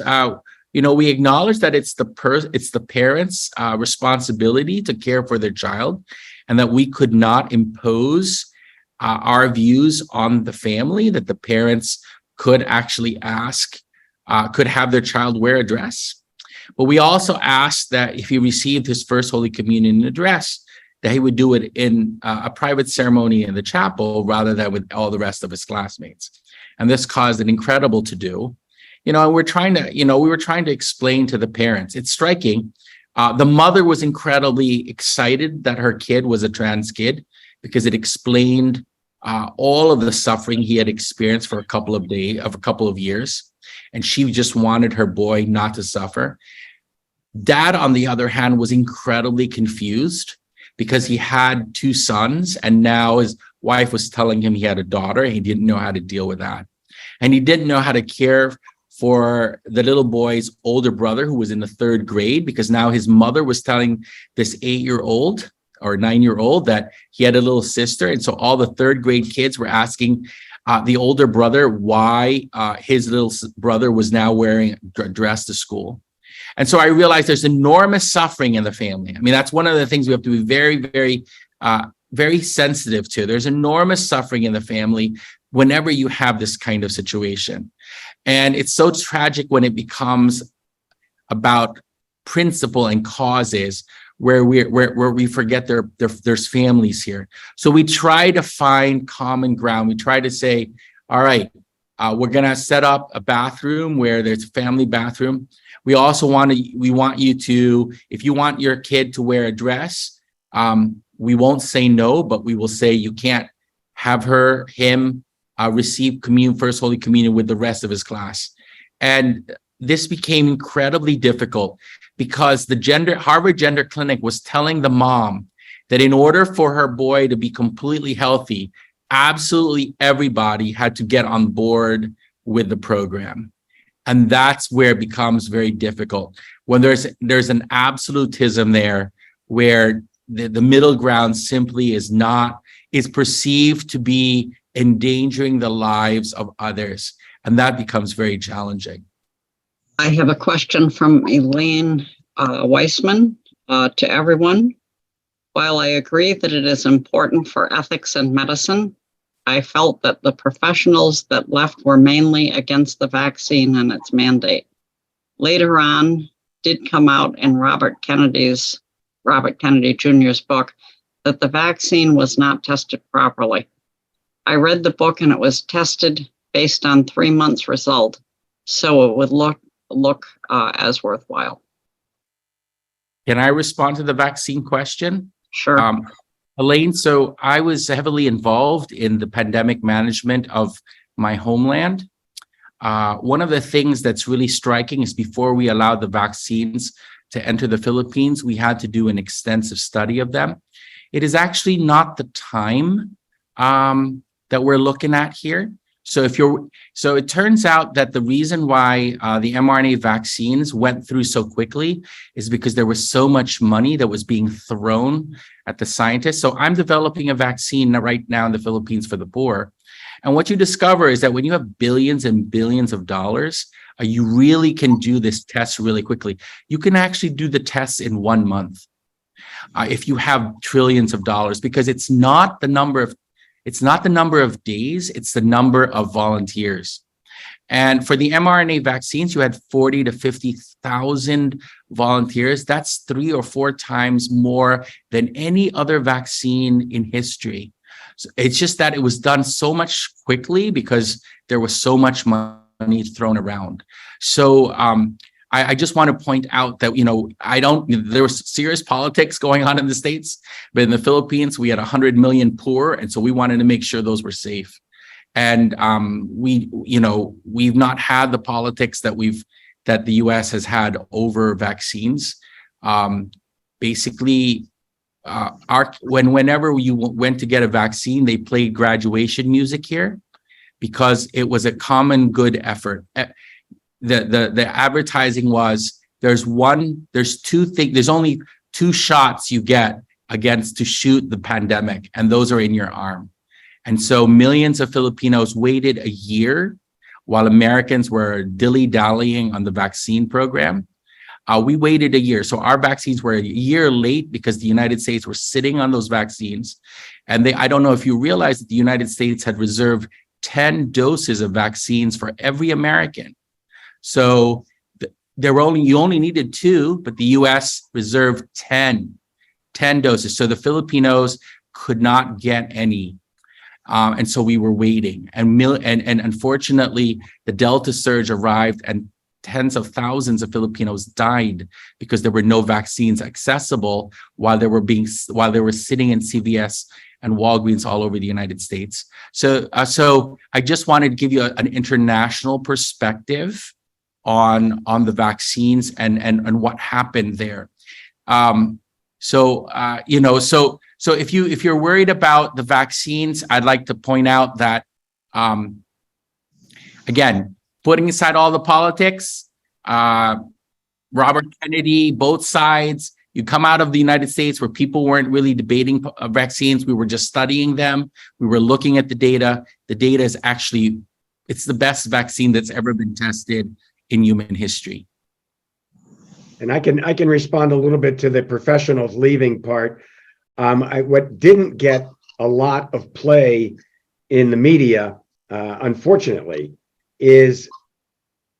we acknowledge that it's the parents' responsibility to care for their child, and that we could not impose our views on the family, that the parents could actually could have their child wear a dress. But we also asked that if he received his first Holy Communion in a dress, that he would do it in a private ceremony in the chapel rather than with all the rest of his classmates. And this caused an incredible to-do. And we were trying to explain to the parents. It's striking. The mother was incredibly excited that her kid was a trans kid because it explained all of the suffering he had experienced for a couple of years. And she just wanted her boy not to suffer. Dad, on the other hand, was incredibly confused because he had two sons, and now his wife was telling him he had a daughter, and he didn't know how to deal with that. And he didn't know how to care for the little boy's older brother, who was in the 3rd grade, because now his mother was telling this 8-year-old or 9-year-old that he had a little sister. And so all the 3rd grade kids were asking the older brother why his little brother was now wearing a dress to school. And so I realized there's enormous suffering in the family. I mean, that's one of the things we have to be very, very, very sensitive to. There's enormous suffering in the family whenever you have this kind of situation. And it's so tragic when it becomes about principle and causes where we forget there's families here. So we try to find common ground. We try to say, all right, we're going to set up a bathroom where there's a family bathroom. We also want you to, if you want your kid to wear a dress, we won't say no, but we will say you can't have him receive First Holy Communion with the rest of his class. And this became incredibly difficult because the Harvard Gender Clinic was telling the mom that in order for her boy to be completely healthy, absolutely everybody had to get on board with the program. And that's where it becomes very difficult when there's an absolutism there where the middle ground simply is perceived to be endangering the lives of others. And that becomes very challenging. I have a question from Elaine Weissman to everyone. While I agree that it is important for ethics and medicine, I felt that the professionals that left were mainly against the vaccine and its mandate. Later on, did come out in Robert Kennedy Jr.'s book that the vaccine was not tested properly. I read the book and it was tested based on 3 months' result, so it would look as worthwhile. Can I respond to the vaccine question? Sure. Elaine, so I was heavily involved in the pandemic management of my homeland. One of the things that's really striking is before we allowed the vaccines to enter the Philippines, we had to do an extensive study of them. It is actually not the time that we're looking at here. So it turns out that the reason why the mRNA vaccines went through so quickly is because there was so much money that was being thrown at the scientists. So I'm developing a vaccine right now in the Philippines for the poor. And what you discover is that when you have billions and billions of dollars, you really can do this test really quickly. You can actually do the tests in 1 month if you have trillions of dollars, because it's not the number of days, it's the number of volunteers. And for the mRNA vaccines, you had 40 to 50,000 volunteers. That's 3 or 4 times more than any other vaccine in history. So it's just that it was done so much quickly because there was so much money thrown around. So I just want to point out that, there was serious politics going on in the States, but in the Philippines, we had 100 million poor. And so we wanted to make sure those were safe. And we've not had the politics that the US has had over vaccines. Basically, whenever you went to get a vaccine, they played graduation music here because it was a common good effort. The advertising was there's only two shots you get to shoot the pandemic, and those are in your arm. And so millions of Filipinos waited a year while Americans were dilly-dallying on the vaccine program. We waited a year. So our vaccines were a year late because the United States were sitting on those vaccines. And I don't know if you realize that the United States had reserved 10 doses of vaccines for every American. So you only needed 2, but the US reserved 10 doses. So the Filipinos could not get any. And so we were waiting. And unfortunately, the Delta surge arrived and tens of thousands of Filipinos died because there were no vaccines accessible while they were sitting in CVS and Walgreens all over the United States. So I just wanted to give you an international perspective on the vaccines and what happened there. So if you're worried about the vaccines, I'd like to point out that again, putting aside all the politics, Robert Kennedy, both sides, you come out of the United States where people weren't really debating vaccines. We were just studying them. We were looking at the data. The data is actually, it's the best vaccine that's ever been tested in human history. And I can respond a little bit to the professionals leaving part. What didn't get a lot of play in the media, unfortunately, is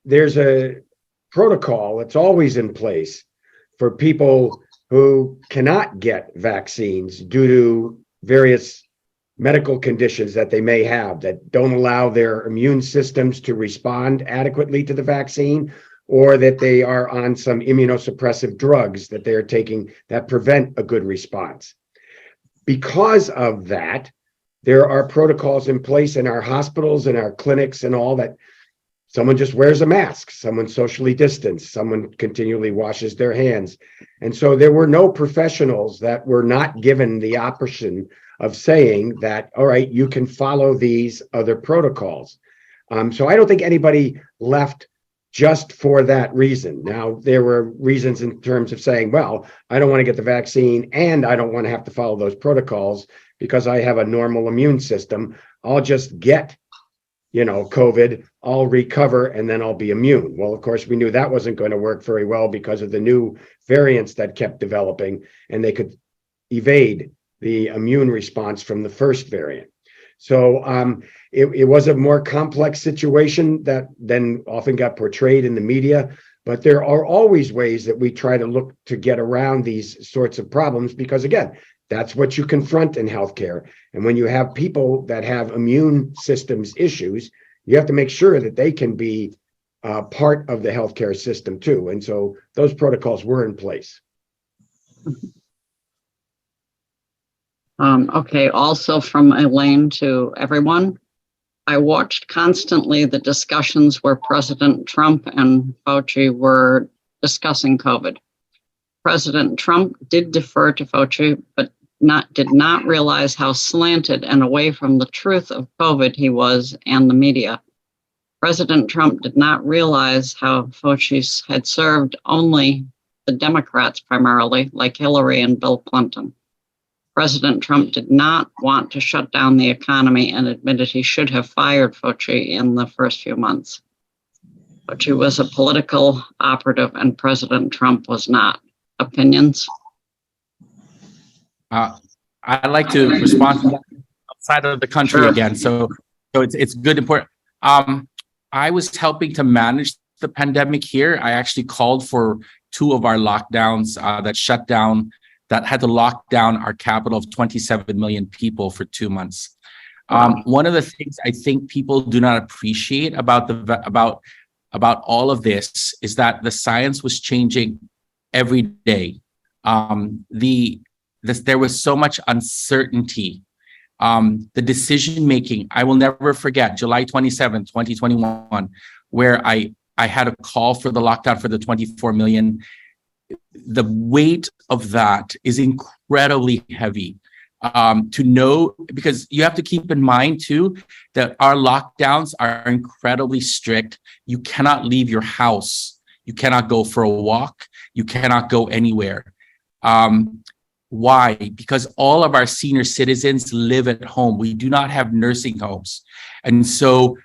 there's a protocol that's always in place for people who cannot get vaccines due to various medical conditions that they may have that don't allow their immune systems to respond adequately to the vaccine, or that they are on some immunosuppressive drugs that they are taking that prevent a good response. Because of that, there are protocols in place in our hospitals and our clinics and all that. Someone just wears a mask, someone socially distanced, someone continually washes their hands. And so there were no professionals that were not given the option of saying that, all right, you can follow these other protocols. So I don't think anybody left just for that reason. Now, there were reasons in terms of saying, well, I don't want to get the vaccine and I don't want to have to follow those protocols because I have a normal immune system. I'll just get COVID, I'll recover, and then I'll be immune. Well, of course, we knew that wasn't going to work very well because of the new variants that kept developing, and they could evade the immune response from the first variant. So it was a more complex situation that then often got portrayed in the media, but there are always ways that we try to look to get around these sorts of problems because, again, that's what you confront in healthcare. And when you have people that have immune systems issues, you have to make sure that they can be part of the healthcare system too. And so those protocols were in place. Okay, also from Elaine to everyone, I watched constantly the discussions where President Trump and Fauci were discussing COVID. President Trump did defer to Fauci, but did not realize how slanted and away from the truth of COVID he was and the media. President Trump did not realize how Fauci had served only the Democrats primarily, like Hillary and Bill Clinton. President Trump did not want to shut down the economy and admitted he should have fired Fauci in the first few months. Fauci was a political operative and President Trump was not. Opinions? I'd like to respond to that outside of the country Sure. again. So it's good, important. I was helping to manage the pandemic here. I actually called for 2 of our lockdowns that had to lock down our capital of 27 million people for 2 months. One of the things I think people do not appreciate about all of this is that the science was changing every day. There was so much uncertainty. The decision making, I will never forget July 27, 2021, where I had a call for the lockdown for the 24 million. the weight of that is incredibly heavy. To know, because you have to keep in mind too, that our lockdowns are incredibly strict. You cannot leave your house. You cannot go for a walk. You cannot go anywhere. Why? Because all of our senior citizens live at home. We do not have nursing homes. And so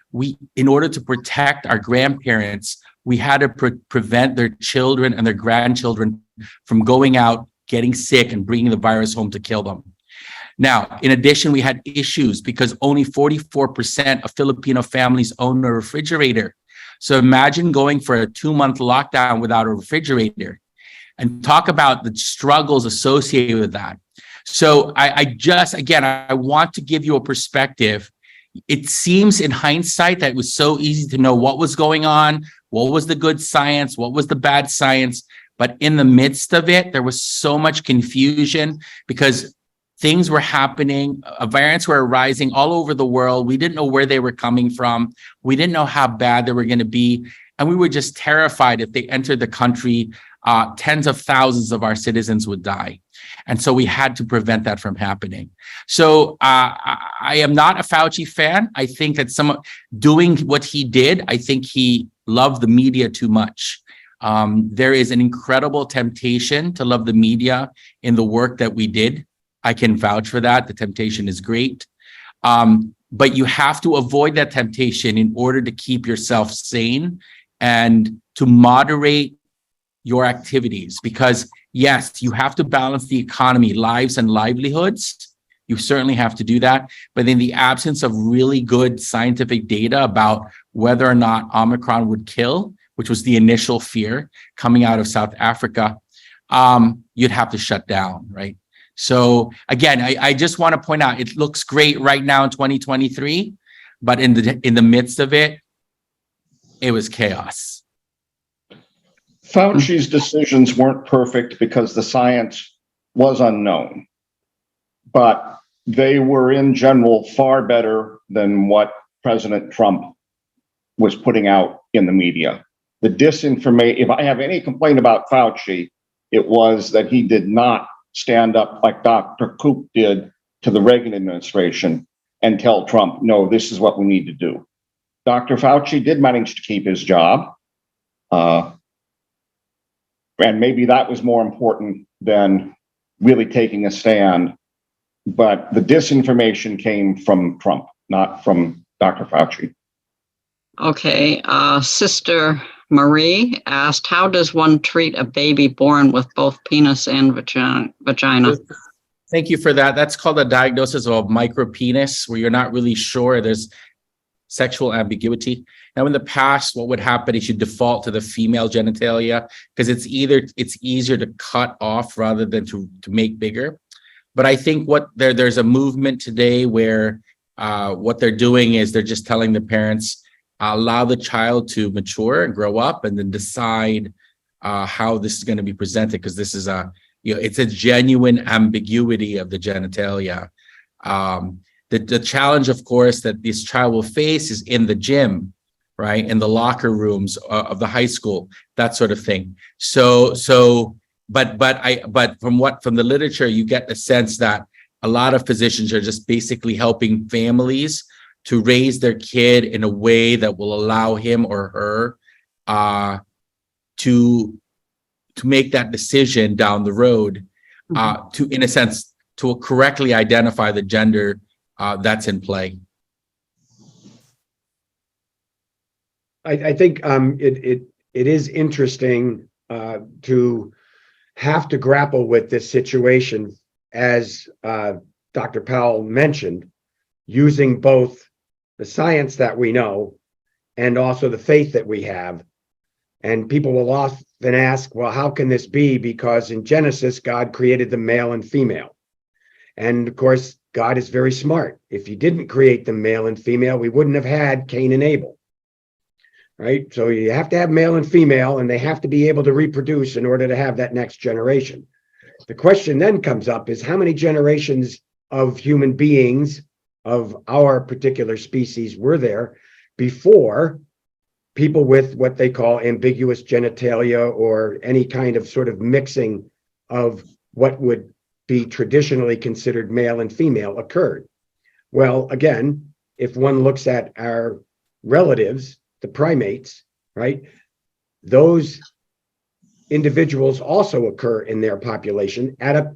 in order to protect our grandparents, we had to prevent their children and their grandchildren from going out, getting sick, and bringing the virus home to kill them. Now, in addition, we had issues because only 44% of Filipino families own a refrigerator. So imagine going for a 2-month lockdown without a refrigerator, and talk about the struggles associated with that. So I want to give you a perspective. It seems in hindsight that it was so easy to know what was going on, what was the good science, what was the bad science. But in the midst of it, there was so much confusion because things were happening, variants were arising all over the world. We didn't know where they were coming from. We didn't know how bad they were going to be. And we were just terrified if they entered the country, tens of thousands of our citizens would die. And so we had to prevent that from happening. So I am not a Fauci fan. I think that doing what he did, I think he loved the media too much. There is an incredible temptation to love the media in the work that we did. I can vouch for that. The temptation is great. But you have to avoid that temptation in order to keep yourself sane and to moderate your activities. Because yes, you have to balance the economy, lives and livelihoods. You certainly have to do that. But in the absence of really good scientific data about whether or not Omicron would kill, which was the initial fear coming out of South Africa, you'd have to shut down, right? So again, I just want to point out, it looks great right now in 2023, but in the midst of it, it was chaos. Fauci's decisions weren't perfect because the science was unknown, but they were in general far better than what President Trump was putting out in the media. The disinformation, if I have any complaint about Fauci, it was that he did not stand up like Dr. Koop did to the Reagan administration and tell Trump, no, this is what we need to do. Dr. Fauci did manage to keep his job. And maybe that was more important than really taking a stand. But the disinformation came from Trump, not from Dr. Fauci. Okay. Sister Marie asked, how does one treat a baby born with both penis and vagina? Thank you for that. That's called a diagnosis of a micropenis, where you're not really sure. There's sexual ambiguity. Now, in the past, what would happen is you default to the female genitalia because it's easier to cut off rather than to make bigger. But I think there's a movement today where what they're doing is they're just telling the parents, allow the child to mature and grow up and then decide how this is going to be presented, because this is it's a genuine ambiguity of the genitalia. The challenge, of course, that this child will face is in the gym, right? In the locker rooms of the high school, that sort of thing. But from the literature, you get the sense that a lot of physicians are just basically helping families to raise their kid in a way that will allow him or her to make that decision down the road, in a sense, to correctly identify the gender that's in play. I think it is interesting to have to grapple with this situation, as Dr. Powell mentioned, using both the science that we know and also the faith that we have. And people will often ask, well, how can this be? Because in Genesis, God created the male and female. And of course, God is very smart. If he didn't create the male and female, we wouldn't have had Cain and Abel, right? So you have to have male and female, and they have to be able to reproduce in order to have that next generation. The question then comes up is how many generations of human beings of our particular species were there before people with what they call ambiguous genitalia or any kind of sort of mixing of what would be traditionally considered male and female occurred. Well, again, if one looks at our relatives, the primates, right, those individuals also occur in their population at a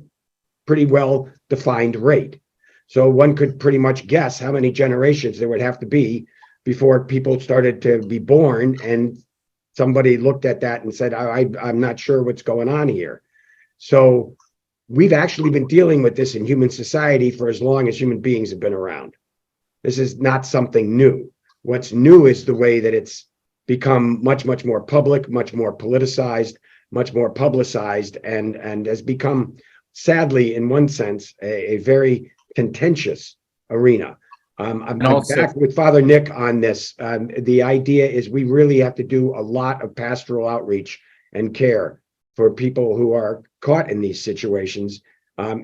pretty well defined rate. So one could pretty much guess how many generations there would have to be before people started to be born and somebody looked at that and said, I'm not sure what's going on here. So we've actually been dealing with this in human society for as long as human beings have been around. This is not something new. What's new is the way that it's become much, much more public, much more politicized, much more publicized, and has become, sadly, in one sense, a very contentious arena. I'm back with Father Nick on this. The idea is we really have to do a lot of pastoral outreach and care for people who are caught in these situations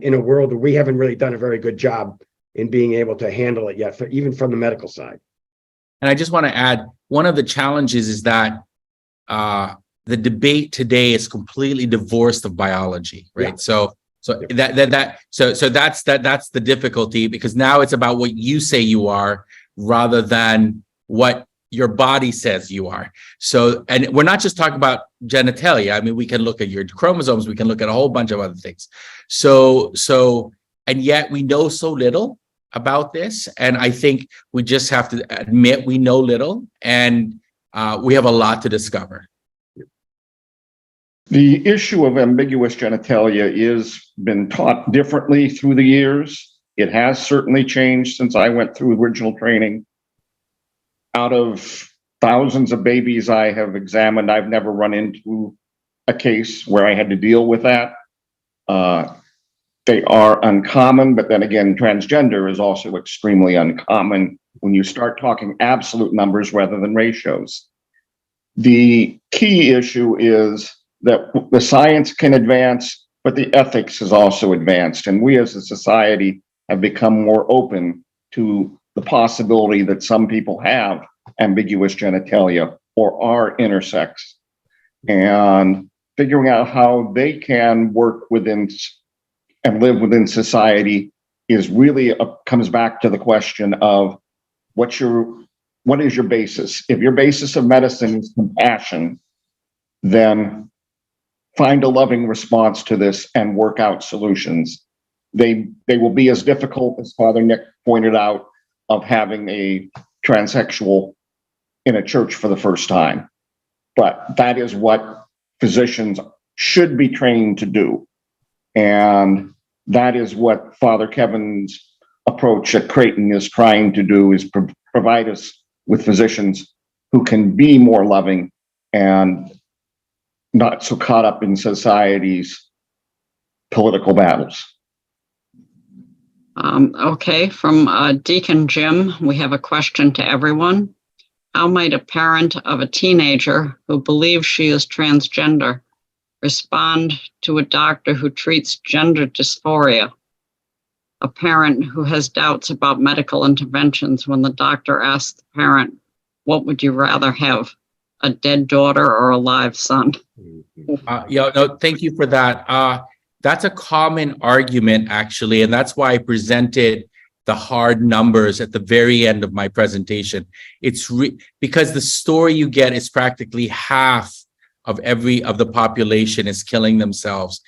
in a world where we haven't really done a very good job in being able to handle it yet, even from the medical side. And I just want to add, one of the challenges is that the debate today is completely divorced of biology, right? Yeah. So that's the difficulty, because now it's about what you say you are rather than what your body says you are. So, and we're not just talking about genitalia. I mean, we can look at your chromosomes, we can look at a whole bunch of other things. So, and yet we know so little about this. And I think we just have to admit we know little, and we have a lot to discover. The issue of ambiguous genitalia is been taught differently through the years. It has certainly changed since I went through original training. Out of thousands of babies I have examined, I've never run into a case where I had to deal with that. They are uncommon, but then again, transgender is also extremely uncommon when you start talking absolute numbers rather than ratios. The key issue is that the science can advance, but the ethics has also advanced. And we as a society have become more open to the possibility that some people have ambiguous genitalia or are intersex. And figuring out how they can work within and live within society is really comes back to the question of what is your basis? If your basis of medicine is compassion, then find a loving response to this and work out solutions. They will be as difficult, as Father Nick pointed out, of having a transsexual in a church for the first time. But that is what physicians should be trained to do. And that is what Father Kevin's approach at Creighton is trying to do, is provide us with physicians who can be more loving and not so caught up in society's political battles. Okay, from Deacon Jim, we have a question to everyone. How might a parent of a teenager who believes she is transgender respond to a doctor who treats gender dysphoria? A parent who has doubts about medical interventions when the doctor asks the parent, what would you rather have, a dead daughter or a live son? Thank you for that. That's a common argument, actually, and that's why I presented the hard numbers at the very end of my presentation. It's because the story you get is practically half of the population is killing themselves.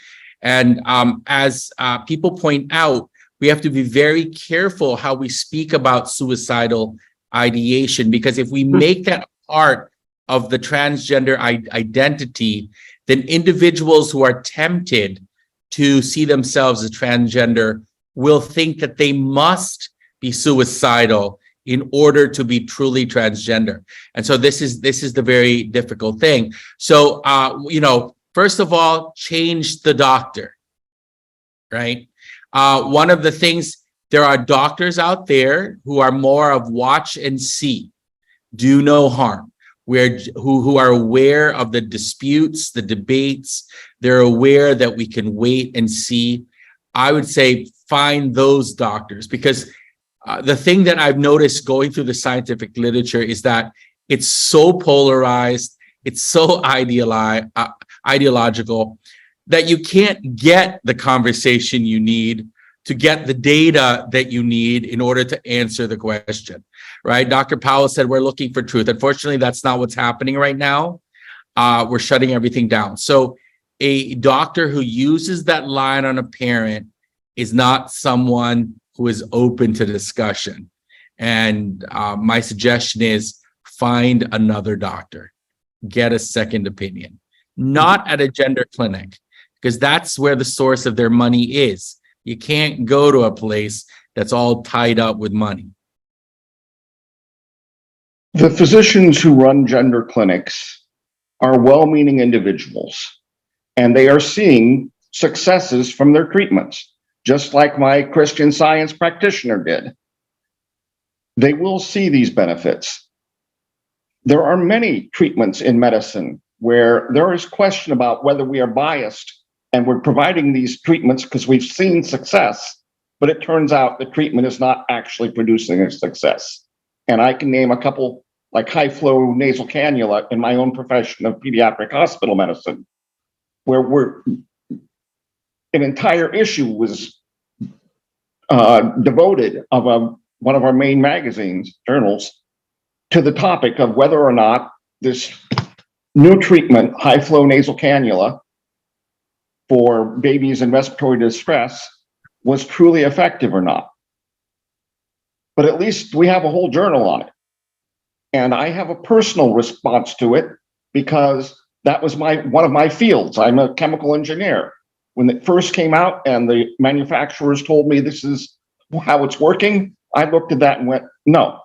And as people point out, we have to be very careful how we speak about suicidal ideation, because if we make that part of the transgender identity, then individuals who are tempted to see themselves as transgender will think that they must be suicidal in order to be truly transgender. And so this is the very difficult thing. So, first of all, change the doctor, right? One of the things, there are doctors out there who are more of watch and see, do no harm, who are aware of the disputes, the debates. They're aware that we can wait and see. I would say find those doctors, because the thing that I've noticed going through the scientific literature is that It's so polarized. It's so ideological that you can't get the conversation you need to get the data that you need in order to answer the question, right? Dr. Powell said we're looking for truth. Unfortunately, that's not what's happening right now. We're shutting everything down. So a doctor who uses that line on a parent is not someone who is open to discussion. And my suggestion is find another doctor, get a second opinion, not at a gender clinic, because that's where the source of their money is. You can't go to a place that's all tied up with money. The physicians who run gender clinics are well-meaning individuals, and they are seeing successes from their treatments, just like my Christian Science practitioner did. They will see these benefits. There are many treatments in medicine where there is question about whether we are biased and we're providing these treatments because we've seen success, but it turns out the treatment is not actually producing a success. And I can name a couple, like high flow nasal cannula in my own profession of pediatric hospital medicine, where an entire issue was devoted of one of our main magazines, journals, to the topic of whether or not this new treatment, high flow nasal cannula for babies in respiratory distress, was truly effective or not. But at least we have a whole journal on it. And I have a personal response to it because that was one of my fields. I'm a chemical engineer. When it first came out and the manufacturers told me this is how it's working, I looked at that and went, no.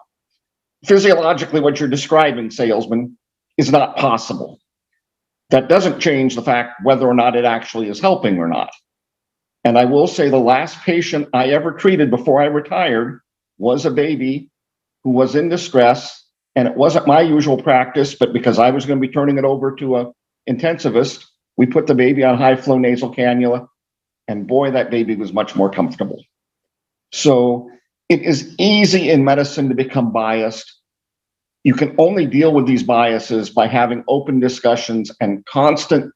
Physiologically, what you're describing, salesman, is not possible. That doesn't change the fact whether or not it actually is helping or not. And I will say the last patient I ever treated before I retired was a baby who was in distress, and it wasn't my usual practice, but because I was going to be turning it over to an intensivist, we put the baby on high flow nasal cannula, and boy, that baby was much more comfortable. So it is easy in medicine to become biased. You can only deal with these biases by having open discussions and constant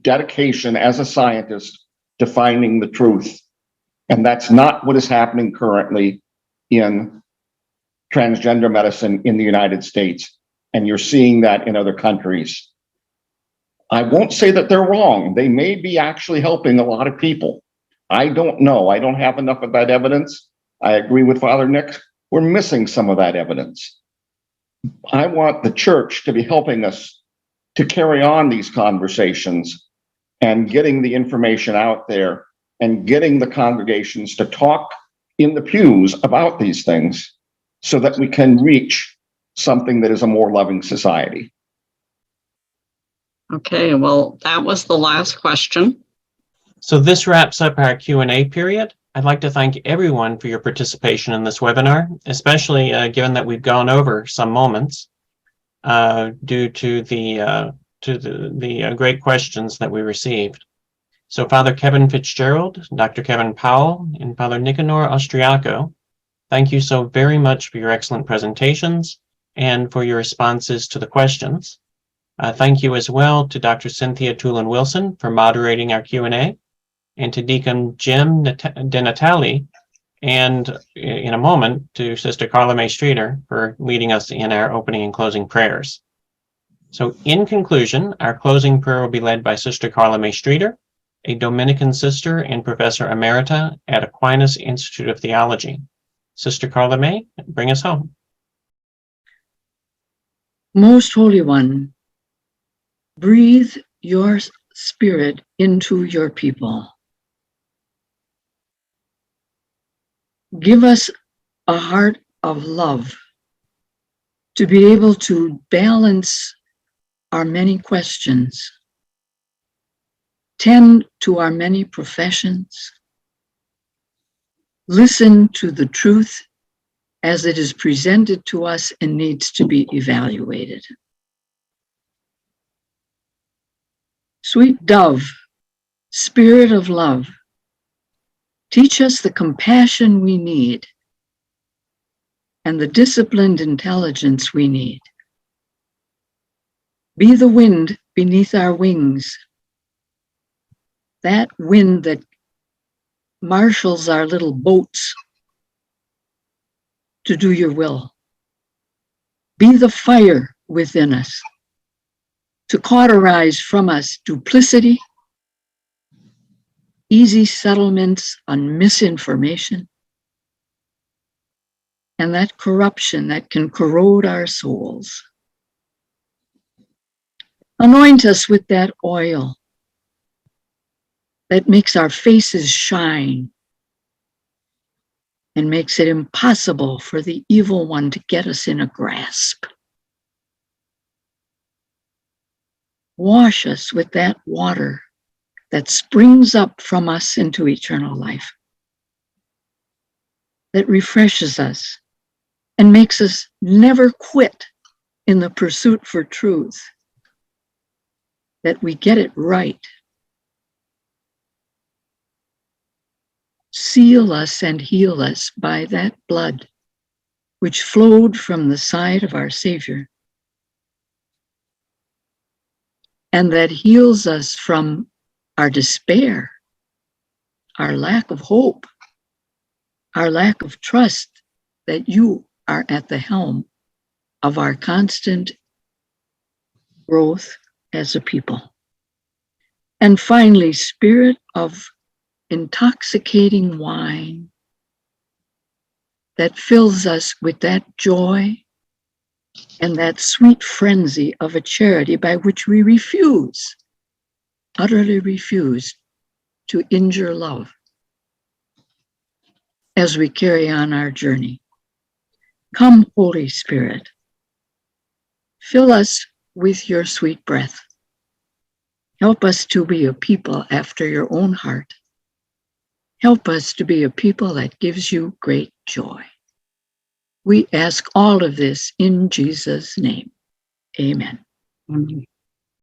dedication as a scientist to finding the truth. And that's not what is happening currently in transgender medicine in the United States. And you're seeing that in other countries. I won't say that they're wrong. They may be actually helping a lot of people. I don't know. I don't have enough of that evidence. I agree with Father Nick. We're missing some of that evidence. I want the church to be helping us to carry on these conversations and getting the information out there and getting the congregations to talk in the pews about these things so that we can reach something that is a more loving society. Okay, well, that was the last question. So this wraps up our Q&A period. I'd like to thank everyone for your participation in this webinar, especially given that we've gone over some moments due to the great questions that we received. So Father Kevin FitzGerald, Dr. Kevin Powell, and Father Nicanor Austriaco, thank you so very much for your excellent presentations and for your responses to the questions. Thank you as well to Dr. Cynthia Toolin-Wilson for moderating our Q&A, and to Deacon Jim DeNatale, and in a moment to Sister Carla May Streeter for leading us in our opening and closing prayers. So in conclusion, our closing prayer will be led by Sister Carla May Streeter, a Dominican sister and Professor Emerita at Aquinas Institute of Theology. Sister Carla May, bring us home. Most Holy One, breathe your Spirit into your people. Give us a heart of love to be able to balance our many questions, tend to our many professions, listen to the truth as it is presented to us and needs to be evaluated. Sweet dove, Spirit of love, teach us the compassion we need and the disciplined intelligence we need Be the wind beneath our wings, that wind that marshals our little boats to do your will. Be the fire within us to cauterize from us duplicity, easy settlements on misinformation, and that corruption that can corrode our souls. Anoint us with that oil that makes our faces shine and makes it impossible for the evil one to get us in a grasp. Wash us with that water that springs up from us into eternal life, that refreshes us and makes us never quit in the pursuit for truth, that we get it right. Seal us and heal us by that blood which flowed from the side of our Savior, and that heals us from our despair, our lack of hope, our lack of trust that you are at the helm of our constant growth as a people. And finally, Spirit of intoxicating wine that fills us with that joy and that sweet frenzy of a charity by which we refuse, utterly refuse, to injure love as we carry on our journey. Come, Holy Spirit, fill us with your sweet breath. Help us to be a people after your own heart. Help us to be a people that gives you great joy. We ask all of this in Jesus' name. Amen. Amen.